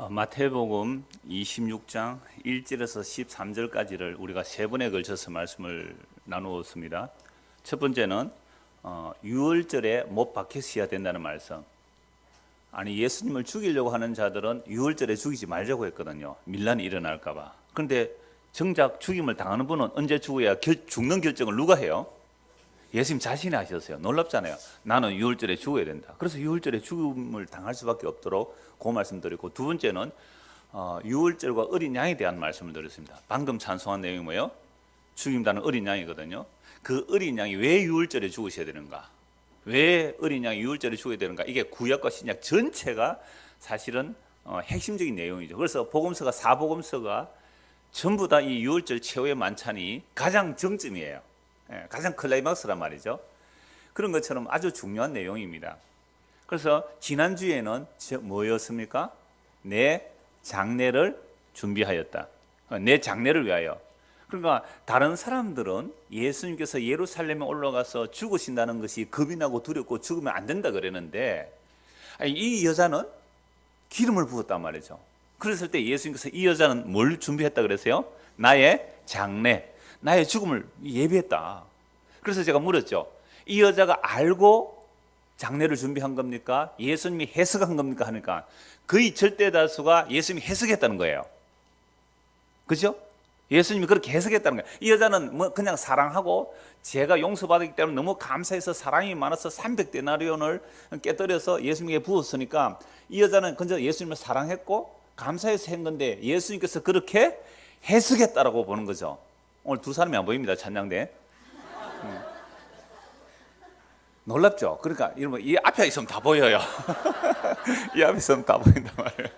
마태복음 26장 1절에서 13절까지를 우리가 세 번에 걸쳐서 말씀을 나누었습니다. 첫 번째는 유월절에 못 박히셔야 된다는 말씀. 아니, 예수님을 죽이려고 하는 자들은 유월절에 죽이지 말자고 했거든요. 밀란이 일어날까 봐. 그런데 정작 죽임을 당하는 분은 언제 죽어야 죽는 결정을 누가 해요? 예수님 자신이 하셨어요. 놀랍잖아요. 나는 유월절에 죽어야 된다. 그래서 유월절에 죽음을 당할 수밖에 없도록 그 말씀드리고, 두 번째는 유월절과 어린 양에 대한 말씀을 드렸습니다. 방금 찬송한 내용이 뭐예요? 죽임다는 어린 양이거든요. 그 어린 양이 왜 유월절에 죽으셔야 되는가? 왜 어린 양이 유월절에 죽어야 되는가? 이게 구약과 신약 전체가 사실은 핵심적인 내용이죠. 그래서 복음서가, 사복음서가 전부 다 이 유월절 최후의 만찬이 가장 정점이에요. 가장 클라이막스란 말이죠. 그런 것처럼 아주 중요한 내용입니다. 그래서 지난주에는 뭐였습니까? 내 장례를 준비하였다. 내 장례를 위하여. 그러니까 다른 사람들은 예수님께서 예루살렘에 올라가서 죽으신다는 것이 겁이 나고 두렵고 죽으면 안 된다 그랬는데, 이 여자는 기름을 부었단 말이죠. 그랬을 때 예수님께서 이 여자는 뭘 준비했다 그랬어요? 나의 장례, 나의 죽음을 예비했다. 그래서 제가 물었죠. 이 여자가 알고 장례를 준비한 겁니까? 예수님이 해석한 겁니까? 하니까 거의 절대 다수가 예수님이 해석했다는 거예요. 그죠? 예수님이 그렇게 해석했다는 거예요. 이 여자는 뭐 그냥 사랑하고 죄가 용서받았기 때문에 너무 감사해서 사랑이 많아서 300데나리온을 깨뜨려서 예수님에게 부었으니까 이 여자는 그저 예수님을 사랑했고 감사해서 한 건데 예수님께서 그렇게 해석했다라고 보는 거죠. 오늘 두 사람이 안 보입니다. 찬양대. 놀랍죠? 그러니까 여러분, 이 앞에 있으면 다 보여요. 이 앞에 있으면 다 보인단 말이에요.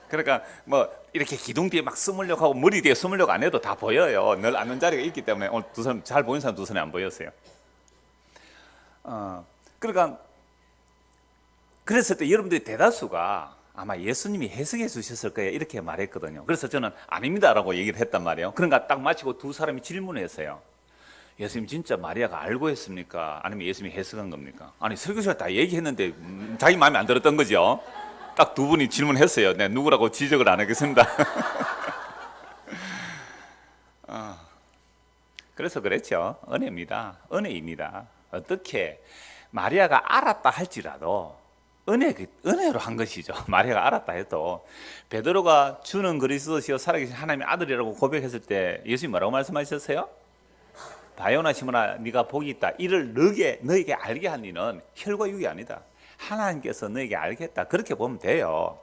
그러니까 뭐 이렇게 기둥 뒤에 막 숨으려고 하고 머리 뒤에 숨으려고 안 해도 다 보여요. 늘 앉는 자리가 있기 때문에. 오늘 두 사람, 잘 보이는 사람 두 사람이 안 보였어요. 그러니까 그랬을 때 여러분들이 대다수가 아마 예수님이 해석해 주셨을 거예요, 이렇게 말했거든요. 그래서 저는 아닙니다라고 얘기를 했단 말이에요. 그러니까 딱 마치고 두 사람이 질문을 했어요. 예수님 진짜 마리아가 알고 했습니까? 아니면 예수님이 해석한 겁니까? 아니, 설교사가 다 얘기했는데 자기 마음에 안 들었던 거죠. 딱 두 분이 질문했어요. 네, 누구라고 지적을 안 하겠습니다. 그래서 그랬죠. 은혜입니다. 은혜입니다. 어떻게 마리아가 알았다 할지라도 은혜로 한 것이죠. 마리아가 알았다 해도. 베드로가 주는 그리스도시요 살아계신 하나님의 아들이라고 고백했을 때 예수님 뭐라고 말씀하셨어요? 바요나 시몬아, 네가 복이 있다. 이를 너에게 알게 한 이는 혈과 육이 아니다. 하나님께서 너에게 알게 했다. 그렇게 보면 돼요.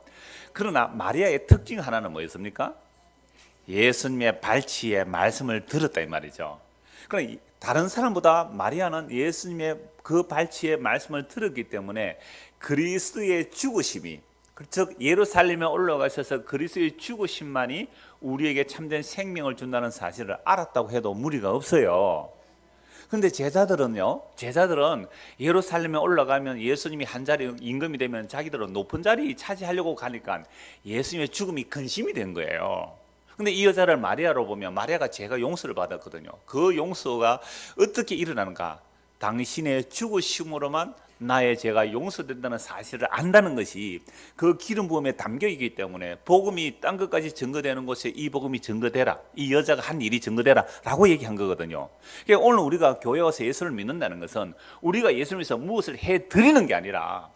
그러나 마리아의 특징 하나는 뭐였습니까? 예수님의 발치의 말씀을 들었다 이 말이죠. 그러니까 다른 사람보다 마리아는 예수님의 그 발치의 말씀을 들었기 때문에 그리스도의 죽으심이, 즉 예루살렘에 올라가셔서 그리스도의 죽으심만이 우리에게 참된 생명을 준다는 사실을 알았다고 해도 무리가 없어요. 그런데 제자들은 예루살렘에 올라가면 예수님이 한 자리 임금이 되면 자기들은 높은 자리 차지하려고 가니까 예수님의 죽음이 근심이 된 거예요. 근데 이 여자를 마리아로 보면 마리아가 죄가 용서를 받았거든요. 그 용서가 어떻게 일어나는가? 당신의 죽으심으로만 나의 죄가 용서된다는 사실을 안다는 것이 그 기름 부음에 담겨 있기 때문에 복음이 딴 것까지 증거되는 곳에 이 복음이 증거되라, 이 여자가 한 일이 증거되라 라고 얘기한 거거든요. 그러니까 오늘 우리가 교회 와서 예수를 믿는다는 것은 우리가 예수님께서 무엇을 해드리는 게 아니라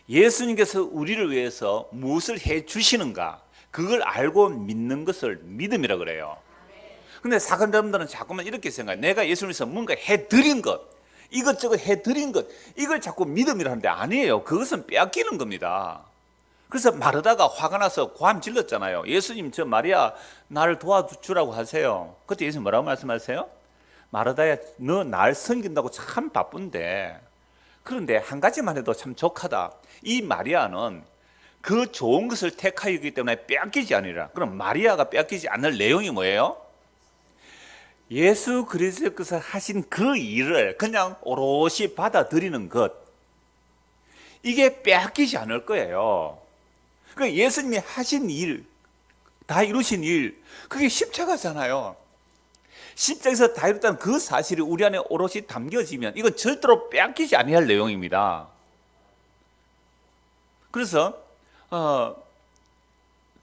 예수님께서 우리를 위해서 무엇을 해주시는가, 그걸 알고 믿는 것을 믿음이라 그래요. 근데 사람들은 자꾸만 이렇게 생각해요. 내가 예수님께서 뭔가 해드린 것, 이것저것 해드린 것, 이걸 자꾸 믿음이라 하는데 아니에요. 그것은 빼앗기는 겁니다. 그래서 마르다가 화가 나서 고함 질렀잖아요. 예수님, 저 마리아 나를 도와주라고 하세요. 그때 예수님 뭐라고 말씀하세요? 마르다야, 너 날 섬긴다고 참 바쁜데, 그런데 한 가지만 해도 참 족하다. 이 마리아는 그 좋은 것을 택하였기 때문에 빼앗기지 않으리라. 그럼 마리아가 빼앗기지 않을 내용이 뭐예요? 예수 그리스도께서 하신 그 일을 그냥 오롯이 받아들이는 것, 이게 빼앗기지 않을 거예요. 그러니까 예수님이 하신 일, 다 이루신 일, 그게 십자가잖아요. 십자가에서 다 이뤘다는 그 사실이 우리 안에 오롯이 담겨지면 이건 절대로 빼앗기지 아니할 내용입니다. 그래서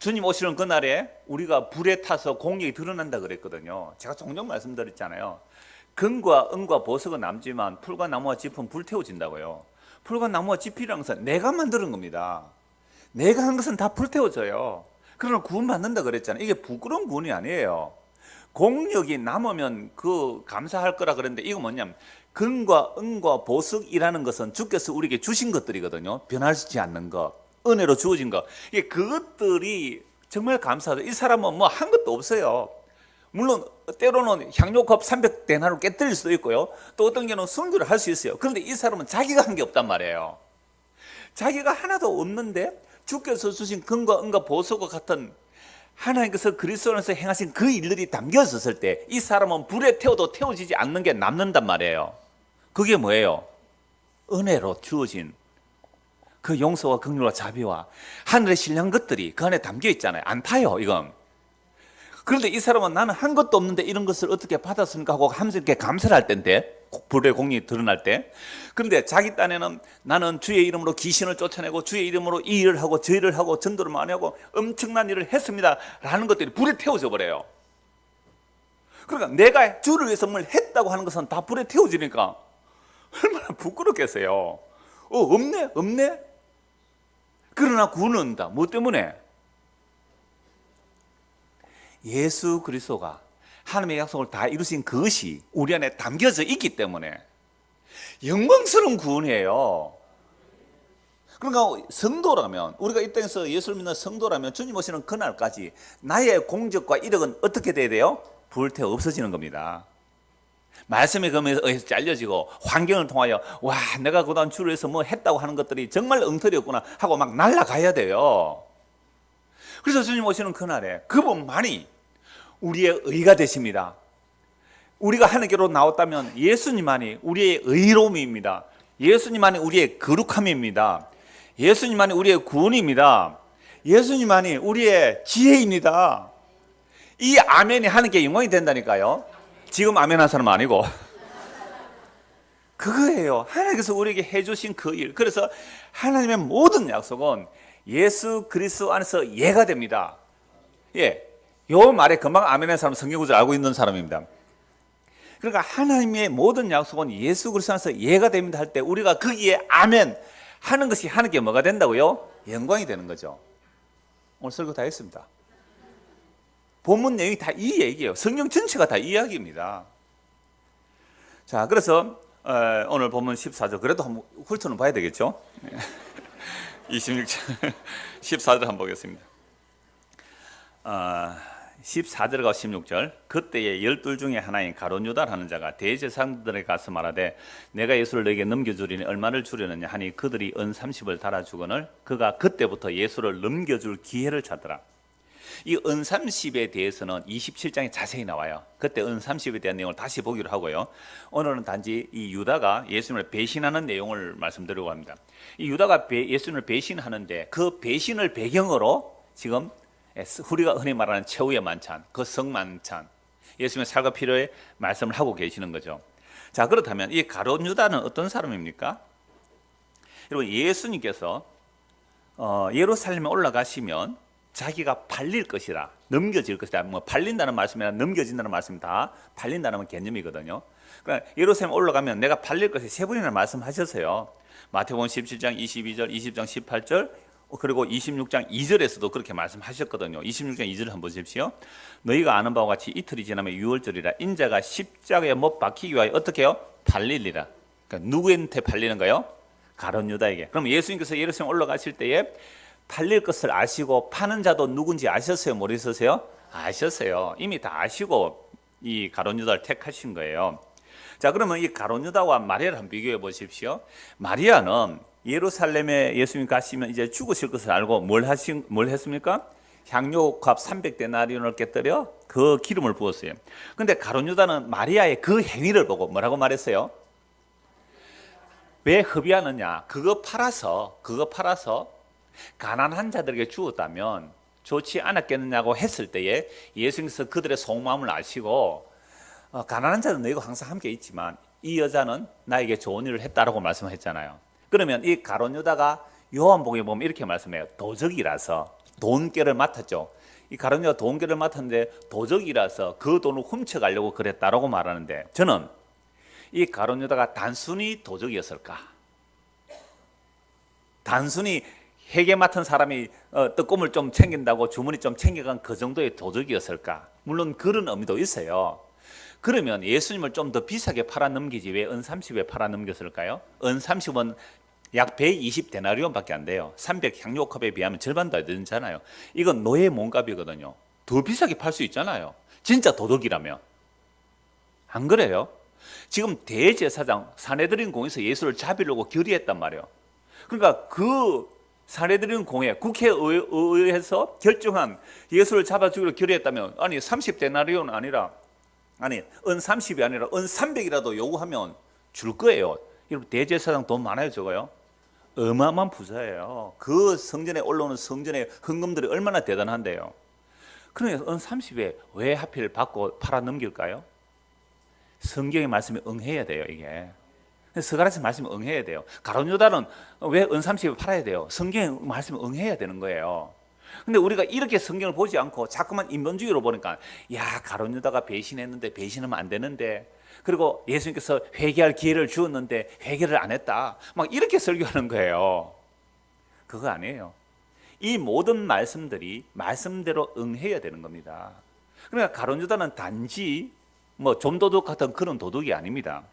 주님 오시는 그날에 우리가 불에 타서 공력이 드러난다 그랬거든요. 제가 종종 말씀드렸잖아요. 금과 은과 보석은 남지만 풀과 나무와 짚은 불태워진다고요. 풀과 나무와 짚이라는 것은 내가 만드는 겁니다. 내가 한 것은 다 불태워져요. 그러나 구원받는다 그랬잖아요. 이게 부끄러운 구원이 아니에요. 공력이 남으면 그 감사할 거라 그랬는데, 이거 뭐냐면 금과 은과 보석이라는 것은 주께서 우리에게 주신 것들이거든요. 변하지 않는 것, 은혜로 주어진 것. 이게 그것들이 정말 감사하다. 이 사람은 뭐 한 것도 없어요. 물론 때로는 향료컵 300데나리온을 깨뜨릴 수도 있고요. 또 어떤 경우는 순교를 할 수 있어요. 그런데 이 사람은 자기가 한 게 없단 말이에요. 자기가 하나도 없는데 주께서 주신 금과 은과 보석과 같은 하나님께서 그리스도 안에서 행하신 그 일들이 담겨 있었을 때 이 사람은 불에 태워도 태워지지 않는 게 남는단 말이에요. 그게 뭐예요? 은혜로 주어진 그 용서와 긍휼과 자비와 하늘의 신령한 것들이 그 안에 담겨 있잖아요. 안 타요, 이건. 그런데 이 사람은 나는 한 것도 없는데 이런 것을 어떻게 받았습니까 하고 하면서 이렇게 감사를 할 때인데, 불의 공력이 드러날 때. 그런데 자기 딴에는 나는 주의 이름으로 귀신을 쫓아내고 주의 이름으로 이 일을 하고 저 일을 하고 전도를 많이 하고 엄청난 일을 했습니다 라는 것들이 불에 태워져 버려요. 그러니까 내가 주를 위해서 뭘 했다고 하는 것은 다 불에 태워지니까 얼마나 부끄럽겠어요. 없네. 그러나 구원은 온다. 뭐 때문에? 예수 그리스도가 하나님의 약속을 다 이루신 그것이 우리 안에 담겨져 있기 때문에 영광스러운 구원이에요. 그러니까 성도라면, 우리가 이 땅에서 예수를 믿는 성도라면 주님 오시는 그날까지 나의 공적과 이력은 어떻게 돼야 돼요? 불태워 없어지는 겁니다. 말씀에 의해서 잘려지고 환경을 통하여 와, 내가 그동안 주를 위해서 뭐 했다고 하는 것들이 정말 엉터리였구나 하고 막 날아가야 돼요. 그래서 주님 오시는 그날에 그분만이 우리의 의가 되십니다. 우리가 하늘께로 나왔다면 예수님만이 우리의 의로움입니다. 예수님만이 우리의 거룩함입니다. 예수님만이 우리의 구원입니다. 예수님만이 우리의 지혜입니다. 이 아멘이 하나님께 영광이 된다니까요. 지금 아멘 한 사람은 아니고 그거예요. 하나님께서 우리에게 해주신 그 일. 그래서 하나님의 모든 약속은 예수 그리스도 안에서 예가 됩니다. 예, 요 말에 금방 아멘 한 사람은 성경구절 알고 있는 사람입니다. 그러니까 하나님의 모든 약속은 예수 그리스도 안에서 예가 됩니다 할 때 우리가 거기에 아멘 하는 것이 하나님께 뭐가 된다고요? 영광이 되는 거죠. 오늘 설교 다 했습니다. 본문 내용이 다 이 얘기예요. 성경 전체가 다 이 이야기입니다. 자, 그래서 오늘 본문 14절 그래도 한번 훑어는 봐야 되겠죠? 26절 14절 한번 보겠습니다. 14절과 16절 그때에 12 중에 하나인 가룟 유다라는 자가 대제사장들에게 가서 말하되 내가 예수를 너에게 넘겨주리니 얼마를 주려느냐 하니 그들이 은 30을 달아주거늘 그가 그때부터 예수를 넘겨줄 기회를 찾더라. 이 은 30에 대해서는 27장에 자세히 나와요. 그때 은 30에 대한 내용을 다시 보기로 하고요. 오늘은 단지 이 유다가 예수님을 배신하는 내용을 말씀드리려고 합니다. 이 유다가 예수님을 배신하는데 그 배신을 배경으로 지금 우리가 흔히 말하는 최후의 만찬, 그 성만찬, 예수님의 살과 피로의 말씀을 하고 계시는 거죠. 자, 그렇다면 이 가룟 유다는 어떤 사람입니까? 여러분, 예수님께서 예루살렘에 올라가시면 자기가 팔릴 것이라, 넘겨질 것이다. 뭐 팔린다는 말씀이나 넘겨진다는 말씀이 다 팔린다는 개념이거든요. 그러니까 예루살렘 올라가면 내가 팔릴 것이 세 번이나 말씀하셨어요. 마태복음 17장 22절, 20장 18절, 그리고 26장 2절에서도 그렇게 말씀하셨거든요. 26장 2절을 한번 보십시오. 너희가 아는 바와 같이 이틀이 지나면 유월절이라 인자가 십자가에 못 박히기 위하여 어떻게 해요? 팔리리라. 그러니까 누구한테 팔리는 거예요? 가룟 유다에게. 그럼 예수님께서 예루살렘 올라가실 때에 팔릴 것을 아시고 파는 자도 누군지 아셨어요? 모르셨어요? 아셨어요. 이미 다 아시고 이 가룟 유다를 택하신 거예요. 자, 그러면 이 가룟 유다와 마리아를 한번 비교해 보십시오. 마리아는 예루살렘에 예수님 가시면 이제 죽으실 것을 알고 뭘 했습니까? 향료값 300데나리온을 깨뜨려 그 기름을 부었어요. 그런데 가룟 유다는 마리아의 그 행위를 보고 뭐라고 말했어요? 왜 hợp의하느냐? 그거 팔아서 가난한 자들에게 주었다면 좋지 않았겠느냐고 했을 때에 예수님께서 그들의 속마음을 아시고 가난한 자는 너희가 항상 함께 있지만 이 여자는 나에게 좋은 일을 했다라고 말씀했잖아요. 그러면 이 가룟 유다가 요한복음에 보면 이렇게 말씀해요. 도적이라서 돈계를 맡았죠. 이 가룟 유다가 돈계를 맡았는데 도적이라서 그 돈을 훔쳐가려고 그랬다라고 말하는데, 저는 이 가룟 유다가 단순히 도적이었을까? 단순히 회계 맡은 사람이 떡고물 좀 챙긴다고 주머니 좀 챙겨간 그 정도의 도적이었을까? 물론 그런 의미도 있어요. 그러면 예수님을 좀 더 비싸게 팔아 넘기지 왜 은 30에 팔아 넘겼을까요? 은 30은 약 120데나리온밖에 안 돼요. 300 향료컵에 비하면 절반도 안 되잖아요. 이건 노예 몸값이거든요. 더 비싸게 팔 수 있잖아요. 진짜 도둑이라면. 안 그래요? 지금 대제사장 산헤드린 공에서 예수를 잡으려고 결의했단 말이에요. 그러니까 그 산헤드린 공회, 국회의회에서 결정한 예수를 잡아 주기로 결의했다면, 아니 30데나리온 아니라, 아니 은 30이 아니라 은 300이라도 요구하면 줄 거예요. 여러분 대제사장 돈 많아요, 적어요? 어마어마한 부자예요. 그 성전에 올라오는 성전의 헌금들이 얼마나 대단한데요. 그러니까 은 30에 왜 하필 받고 팔아 넘길까요? 성경의 말씀에 응해야 돼요, 이게. 스가랴서 말씀에 응해야 돼요. 가룟 유다는 왜 은 30에 팔아야 돼요? 성경의 말씀에 응해야 되는 거예요. 근데 우리가 이렇게 성경을 보지 않고 자꾸만 인본주의로 보니까, 야, 가룟 유다가 배신했는데 배신하면 안 되는데, 그리고 예수님께서 회개할 기회를 주었는데 회개를 안 했다, 막 이렇게 설교하는 거예요. 그거 아니에요. 이 모든 말씀들이 말씀대로 응해야 되는 겁니다. 그러니까 가룟 유다는 단지 뭐 좀도둑 같은 그런 도둑이 아닙니다.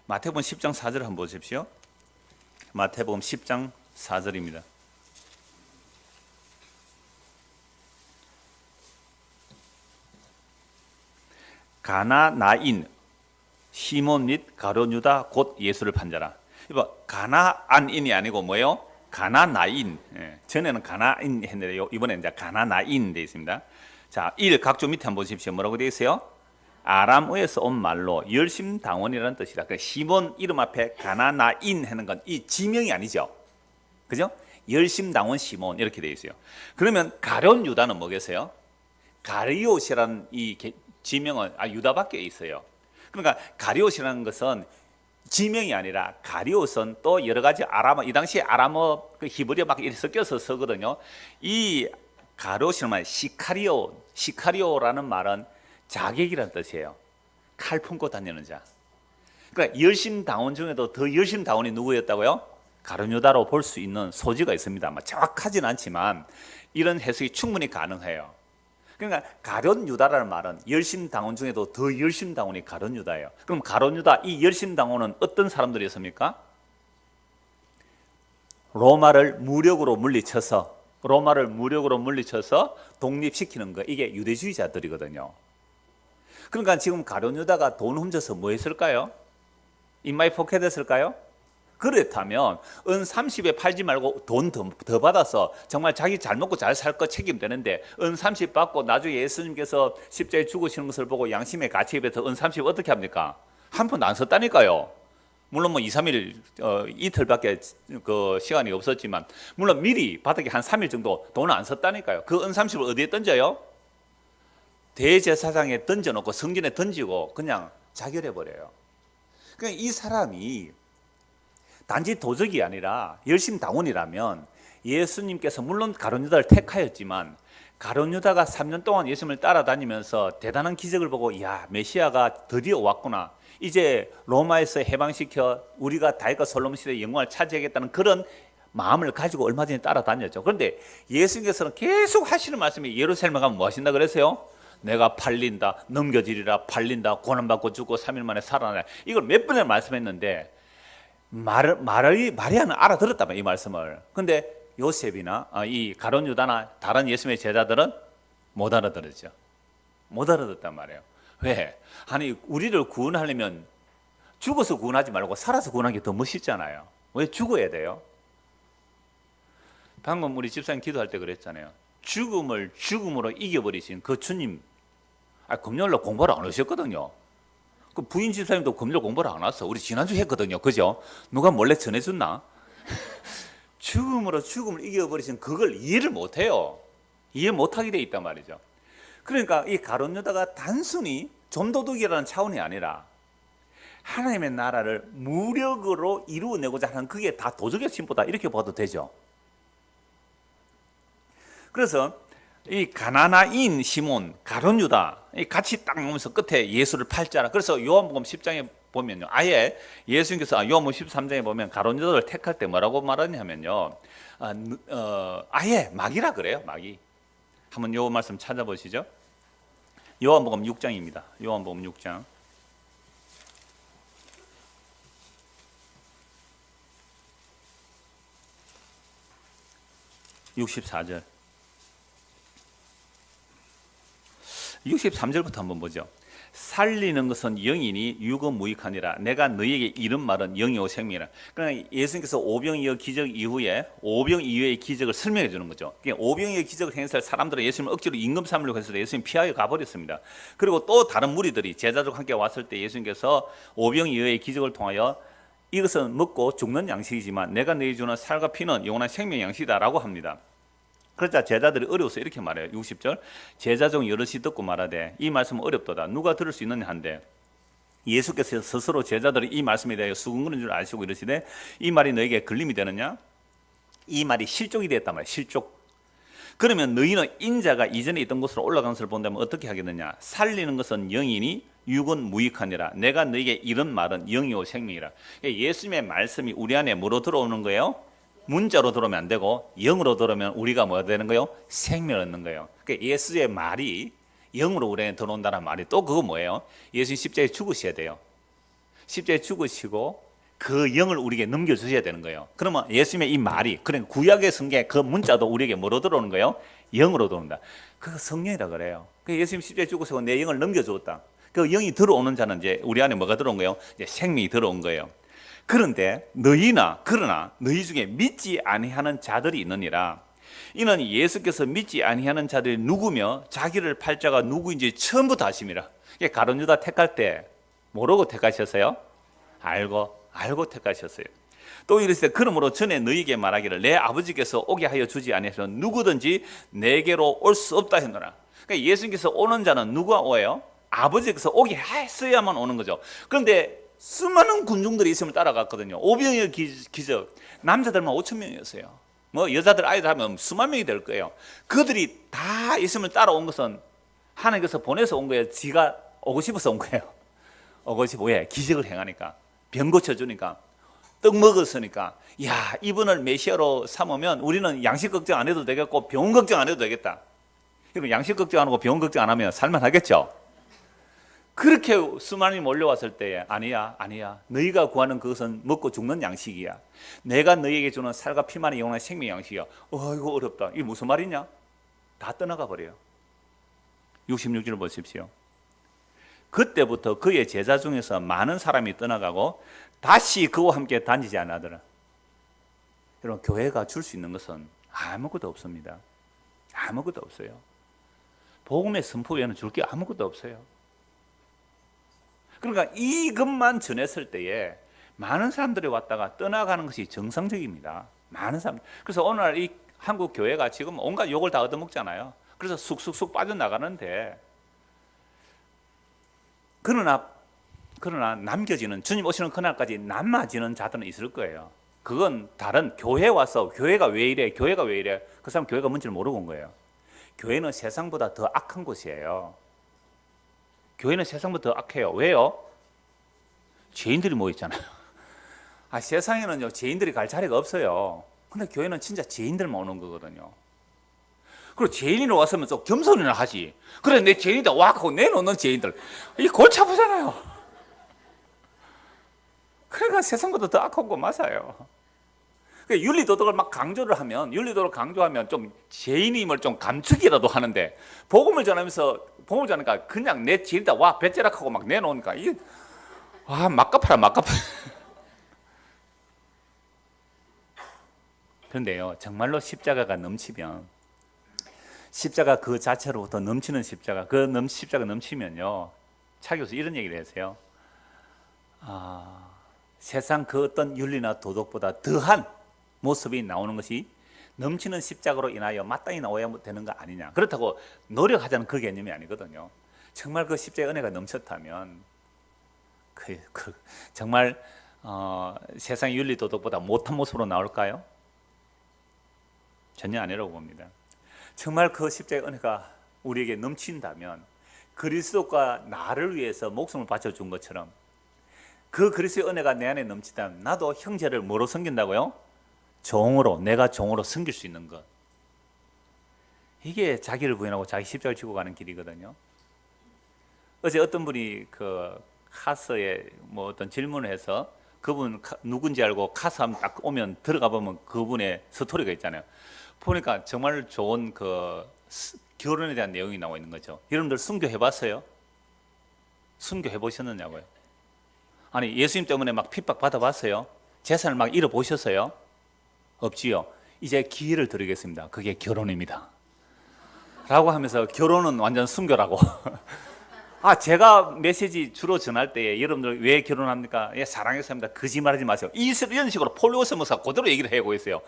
마태복음 10장 4절을 한번 보십시오. 마태복음 10장 4절입니다. 가나나인 시몬 및 가룟 유다 곧 예수를 판자라. 이봐, 가나안인이 아니고 뭐예요? 가나나인. 예, 전에는 가나인 했는데 이번에 이제 가나나인 돼 있습니다. 자, 1 각조 밑에 한번 보십시오. 뭐라고 되어 있어요? 아람어에서 온 말로 열심당원이라는 뜻이다. 그러니까 시몬 이름 앞에 가나나인 하는 건 이 지명이 아니죠. 그죠? 열심당원 시몬 이렇게 되어 있어요. 그러면 가룟 유다는 뭐겠어요? 가리옷이라는 이 지명은 유다밖에 있어요. 그러니까 가리옷이라는 것은 지명이 아니라, 가리옷은 또 여러 가지 아람어, 이 당시에 아람어 그 히브리어 막 이렇게 섞여서 쓰거든요. 이 가리옷이란 말, 시카리오라는 말은 자객이라는 뜻이에요. 칼 품고 다니는 자. 그러니까 열심당원 중에도 더 열심당원이 누구였다고요? 가룟 유다로 볼 수 있는 소지가 있습니다. 정확하진 않지만 이런 해석이 충분히 가능해요. 그러니까 가룟 유다라는 말은 열심당원 중에도 더 열심당원이 가룟 유다예요. 그럼 가룟 유다 이 열심당원은 어떤 사람들이었습니까? 로마를 무력으로 물리쳐서 독립시키는 거, 이게 유대주의자들이거든요. 그러니까 지금 가룟 유다가 돈 훔쳐서 뭐 했을까요? 인마이 포켓했을까요? 그렇다면 은 30에 팔지 말고 돈 더 받아서 정말 자기 잘 먹고 잘 살 거 책임되는데, 은 30 받고 나중에 예수님께서 십자가에 죽으시는 것을 보고 양심의 가치에 비해서 은 30 어떻게 합니까? 한 푼도 안 썼다니까요. 물론 뭐 2, 3일 이틀밖에 그 시간이 없었지만, 물론 미리 바닥에 한 3일 정도 돈을 안 썼다니까요. 그 은 30을 어디에 던져요? 대제사장에 던져놓고 성전에 던지고 그냥 자결해 버려요. 그러니까 이 사람이 단지 도적이 아니라 열심당원이라면, 예수님께서 물론 가룟 유다를 택하였지만 가룟 유다가 3년 동안 예수님을 따라다니면서 대단한 기적을 보고, 야, 메시아가 드디어 왔구나, 이제 로마에서 해방시켜 우리가 다윗과 솔로몬 시대의 영광을 차지하겠다는 그런 마음을 가지고 얼마 전에 따라다녔죠. 그런데 예수님께서는 계속 하시는 말씀이, 예루살렘에 가면 뭐 하신다 그랬어요? 내가 팔린다, 넘겨지리라, 팔린다, 고난받고 죽고 3일 만에 살아나라. 이걸 몇 번을 말씀했는데 마리아는 알아들었다며, 이 말씀을. 근데 요셉이나 이 가룟 유다나 다른 예수님의 제자들은 못 알아들었죠. 못 알아듣단 말이에요. 왜? 아니, 우리를 구원하려면 죽어서 구원하지 말고 살아서 구원하는 게 더 멋있잖아요. 왜 죽어야 돼요? 방금 우리 집사님 기도할 때 그랬잖아요. 죽음을 죽음으로 이겨버리신 그 주님, 금요일날 공부를 안 하셨거든요. 그 부인 집사님도 금요일 공부를 안 왔어. 우리 지난주 했거든요. 그죠? 누가 몰래 전해줬나? 죽음으로 죽음을 이겨버리신 그걸 이해를 못해요. 이해 못하게 돼 있단 말이죠. 그러니까 이 가룟 유다가 단순히 좀도둑이라는 차원이 아니라 하나님의 나라를 무력으로 이루어내고자 하는, 그게 다 도적의 심보다, 이렇게 봐도 되죠. 그래서 이 가나나인 시몬, 가룟 유다 같이 딱 나오면서 끝에 예수를 팔자라. 그래서 요한복음 10장에 보면요, 아예 예수님께서 요한복음 13장에 보면 가룟 유다를 택할 때 뭐라고 말하냐면요, 아예 마귀라 그래요. 마귀. 한번 요 말씀 찾아보시죠. 요한복음 6장입니다. 요한복음 6장 64절 63절부터 한번 보죠. 살리는 것은 영이니 육은 무익하니라. 내가 너희에게 이른 말은 영이요 생명이라. 그러니까 예수님께서 오병이어 기적 이후에 오병 이후의 기적을 설명해 주는 거죠. 오병이어 기적을 행했을 사람들은 예수님을 억지로 임금 삼으려고 해서 예수님 피하여 가버렸습니다. 그리고 또 다른 무리들이 제자들과 함께 왔을 때 예수님께서 오병 이후의 기적을 통하여 이것은 먹고 죽는 양식이지만 내가 너희 주는 살과 피는 영원한 생명 양식이다라고 합니다. 그러자 제자들이 어려워서 이렇게 말해요. 60절 제자 중 여럿이 듣고 말하되 이 말씀은 어렵도다. 누가 들을 수 있느냐 한데 예수께서 스스로 제자들이 이 말씀에 대하여 수군거리는 줄 아시고 이러시되 이 말이 너에게 걸림이 되느냐? 이 말이 실족이 되었단 말이에요. 실족. 그러면 너희는 인자가 이전에 있던 곳으로 올라간 것을 본다면 어떻게 하겠느냐? 살리는 것은 영이니 육은 무익하니라. 내가 너에게 이런 말은 영이요 생명이라. 예수님의 말씀이 우리 안에 뭐로 들어오는 거예요? 문자로 들어오면 안 되고 영으로 들어오면 우리가 뭐가 되는 거예요? 생명을 얻는 거예요. 그러니까 예수의 말이 영으로 우리 안에 들어온다는 말이 또 그거 뭐예요? 예수님 십자가에 죽으셔야 돼요. 십자가에 죽으시고 그 영을 우리에게 넘겨주셔야 되는 거예요. 그러면 예수님의 이 말이, 그러니까 구약의 성경 그 문자도 우리에게 뭐로 들어오는 거예요? 영으로 들어온다. 그거 성령이라 그래요. 그러니까 예수님 십자가에 죽으시고 내 영을 넘겨주었다. 그 영이 들어오는 자는 이제 우리 안에 뭐가 들어온 거예요? 이제 생명이 들어온 거예요. 그런데 그러나 너희 중에 믿지 아니하는 자들이 있느니라. 이는 예수께서 믿지 아니하는 자들이 누구며 자기를 팔 자가 누구인지 처음부터 아심이라. 가룟 유다 택할 때 모르고 택하셨어요? 알고 택하셨어요. 또 이르시되 그러므로 전에 너희에게 말하기를 내 아버지께서 오게 하여 주지 아니하시면 누구든지 내게로 올 수 없다 했노라. 그러니까 예수님께서 오는 자는 누가 오요? 아버지께서 오게 했어야만 오는 거죠. 그런데 수많은 군중들이 있으면 따라갔거든요. 오병이어 기적, 남자들만 5천 명이었어요. 뭐 여자들 아이들 하면 수만 명이 될 거예요. 그들이 다 있으면 따라온 것은 하나님께서 보내서 온 거예요. 지가 오고 싶어서 온 거예요. 오고 싶어. 왜? 기적을 행하니까, 병 고쳐주니까, 떡 먹었으니까. 야, 이분을 메시아로 삼으면 우리는 양식 걱정 안 해도 되겠고 병원 걱정 안 해도 되겠다. 그리고 양식 걱정 안 하고 병원 걱정 안 하면 살만하겠죠. 그렇게 수많이 몰려왔을 때에 아니야 너희가 구하는 그것은 먹고 죽는 양식이야. 내가 너희에게 주는 살과 피만이 영원한 생명 양식이야. 이거 어렵다. 이게 무슨 말이냐? 다 떠나가 버려요. 66절 보십시오. 그때부터 그의 제자 중에서 많은 사람이 떠나가고 다시 그와 함께 다니지 않았더라. 여러분, 교회가 줄 수 있는 것은 아무것도 없습니다. 아무것도 없어요. 복음의 선포 외에는 줄 게 아무것도 없어요. 그러니까 이것만 전했을 때에 많은 사람들이 왔다가 떠나가는 것이 정상적입니다. 많은 사람. 그래서 오늘 이 한국 교회가 지금 온갖 욕을 다 얻어먹잖아요. 그래서 쑥쑥쑥 빠져나가는데, 그러나 남겨지는, 주님 오시는 그날까지 남아지는 자들은 있을 거예요. 그건 다른, 교회 와서 교회가 왜 이래? 그 사람 교회가 뭔지를 모르고 온 거예요. 교회는 세상보다 더 악한 곳이에요. 교회는 세상보다 더 악해요. 왜요? 죄인들이 모여있잖아요. 세상에는요, 죄인들이 갈 자리가 없어요. 근데 교회는 진짜 죄인들만 오는 거거든요. 그리고 죄인이 왔으면 좀 겸손이나 하지. 그래, 내 죄인이다 와 하고 내놓는 죄인들, 이 골치 아프잖아요. 그러니까 세상보다 더 악한 거 맞아요. 윤리도덕을 막 윤리도덕을 강조하면 좀 죄인임을 좀 감추기라도 하는데, 복음을 전하니까 그냥 내 죄인이다 와 배째락하고 막 내놓으니까 이게 막 갚아라. 그런데요, 정말로 십자가가 넘치면, 십자가 그 자체로부터 넘치는 십자가, 십자가 넘치면요, 차 교수 이런 얘기를 했어요. 세상 그 어떤 윤리나 도덕보다 더한 모습이 나오는 것이 넘치는 십자가로 인하여 마땅히 나와야 되는 거 아니냐. 그렇다고 노력하자는 그 개념이 아니거든요. 정말 그 십자가의 은혜가 넘쳤다면 정말 세상 윤리 도덕보다 못한 모습으로 나올까요? 전혀 아니라고 봅니다. 정말 그 십자가의 은혜가 우리에게 넘친다면 그리스도가 나를 위해서 목숨을 바쳐준 것처럼 그 그리스도의 은혜가 내 안에 넘치다면 나도 형제를 뭐로 섬긴다고요? 종으로, 내가 종으로 섬길 수 있는 것. 이게 자기를 부인하고 자기 십자가를 지고 가는 길이거든요. 어제 어떤 분이 그 카스에 뭐 어떤 질문을 해서 그분 누군지 알고 카스 한번 딱 오면 들어가 보면 그분의 스토리가 있잖아요. 보니까 정말 좋은 그 결혼에 대한 내용이 나와 있는 거죠. 여러분들 순교 해봤어요? 순교 해보셨느냐고요? 아니 예수님 때문에 막 핍박 받아봤어요? 재산을 막 잃어보셨어요? 없지요. 이제 기회를 드리겠습니다. 그게 결혼입니다 라고 하면서 결혼은 완전 순교라고. 제가 메시지 주로 전할 때 여러분들 왜 결혼합니까? 예, 사랑해서 합니다. 거짓말하지 마세요. 이런 식으로 폴리오스 목사 그대로 얘기를 하고 있어요.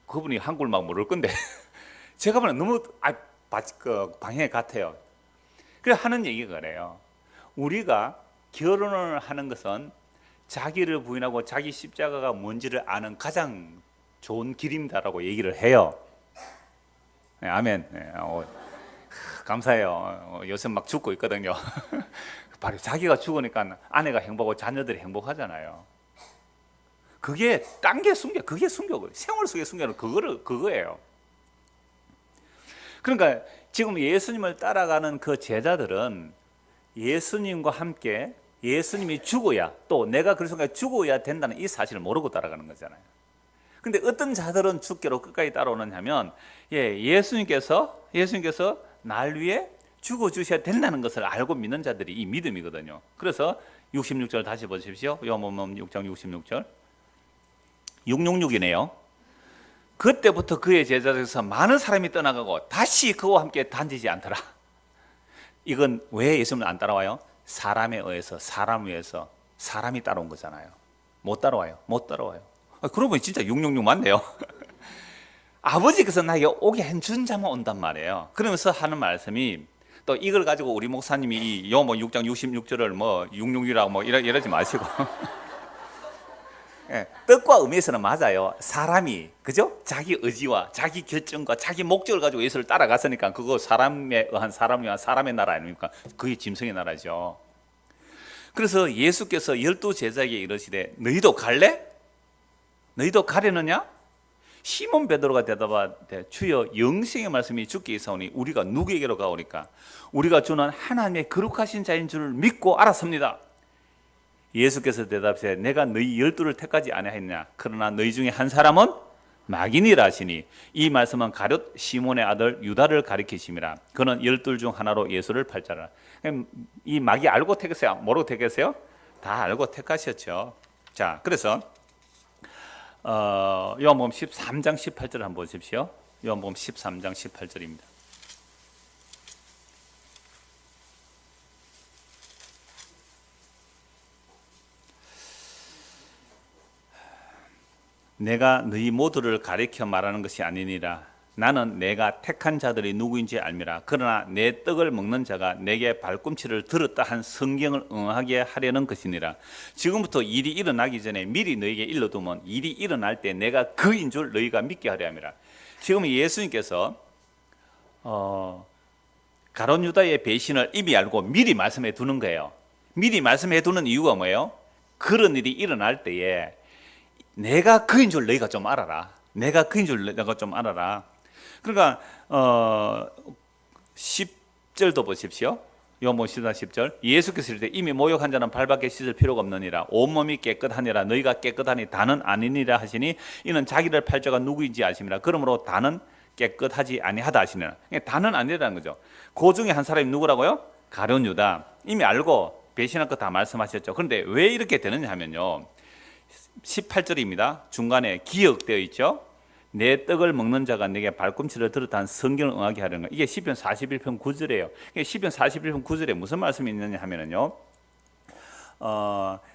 그분이 한국을 막 모를 건데 제가 보면 너무 방향이 같아요. 그래 하는 얘기가 그래요. 우리가 결혼을 하는 것은 자기를 부인하고 자기 십자가가 뭔지를 아는 가장 좋은 길입니다라고 얘기를 해요. 네, 아멘. 네, 감사해요. 요새 막 죽고 있거든요. 바로 자기가 죽으니까 아내가 행복하고 자녀들이 행복하잖아요. 그게 딴 게 순교, 그게 순교고 생활 속의 순교는 그거예요. 그러니까 지금 예수님을 따라가는 그 제자들은 예수님과 함께 예수님이 죽어야 또 내가 그리스도가 죽어야 된다는 이 사실을 모르고 따라가는 거잖아요. 근데 어떤 자들은 죽기로 끝까지 따라오느냐 하면 예수님께서 날 위해 죽어주셔야 된다는 것을 알고 믿는 자들이 이 믿음이거든요. 그래서 66절 다시 보십시오. 요한복음 6장 66절 666이네요. 그때부터 그의 제자들에서 많은 사람이 떠나가고 다시 그와 함께 다니지 않더라. 이건 왜 예수님을 안 따라와요? 사람에 의해서 사람 위해서 사람이 따라온 거잖아요. 못 따라와요. 그러고 보니 진짜 666 맞네요. 아버지께서 나에게 오게 해준 자만 온단 말이에요. 그러면서 하는 말씀이 또 이걸 가지고 우리 목사님이 이 요한복음 6장 66절을 뭐 666이라고 뭐 이러지 마시고 뜻과 의미에서는 맞아요. 사람이 그죠? 자기 의지와 자기 결정과 자기 목적을 가지고 예수를 따라갔으니까 그거 사람에 의한 사람을 위한 사람의 나라 아닙니까? 그게 짐승의 나라죠. 그래서 예수께서 12 제자에게 이르시되 너희도 갈래? 너희도 가려느냐? 시몬 베드로가 대답하되 주여 영생의 말씀이 주께 있사오니 우리가 누구에게로 가오리까? 우리가 주는 하나님의 거룩하신 자인 줄 믿고 알았습니다. 예수께서 대답하시되 내가 너희 12를 택하지 아니하였느냐? 그러나 너희 중에 한 사람은 마귀니라 하시니 이 말씀은 가룟 시몬의 아들 유다를 가리키심이라. 그는 12 중 하나로 예수를 팔자라. 이 마귀 알고 택했어요? 모르고 택했어요? 다 알고 택하셨죠. 자, 그래서 요한복음 13장 18절 한번 보십시오. 요한복음 13장 18절입니다. 내가 너희 모두를 가리켜 말하는 것이 아니니라. 나는 내가 택한 자들이 누구인지 알미라. 그러나 내 떡을 먹는 자가 내게 발꿈치를 들었다 한 성경을 응하게 하려는 것이니라. 지금부터 일이 일어나기 전에 미리 너희에게 일러두면 일이 일어날 때 내가 그인 줄 너희가 믿게 하려 함이라. 지금 예수님께서 가룟 유다의 배신을 이미 알고 미리 말씀해 두는 거예요. 미리 말씀해 두는 이유가 뭐예요? 그런 일이 일어날 때에 내가 그인 줄 너희가 좀 알아라. 내가 그인 줄 너희가 좀 알아라. 그러니까 10절도 보십시오. 요한복음 14장 10절 예수께서 이르되 이미 모욕한 자는 발밖에 씻을 필요가 없느니라. 온몸이 깨끗하니라. 너희가 깨끗하니 다는 아니니라 하시니 이는 자기를 팔 자가 누구인지 아심이라. 그러므로 다는 깨끗하지 아니하다 하시니라. 다는 아니라는 거죠. 그 중에 한 사람이 누구라고요? 가룟 유다. 이미 알고 배신할 거 다 말씀하셨죠. 그런데 왜 이렇게 되느냐 하면요, 18절입니다. 중간에 기억되어 있죠. 내 떡을 먹는 자가 내게 발꿈치를 들었다 한 성경을 응하게 하려는 거. 이게 시편 41편 9절이에요. 시편 41편 9절에 무슨 말씀이 있느냐 하면은요,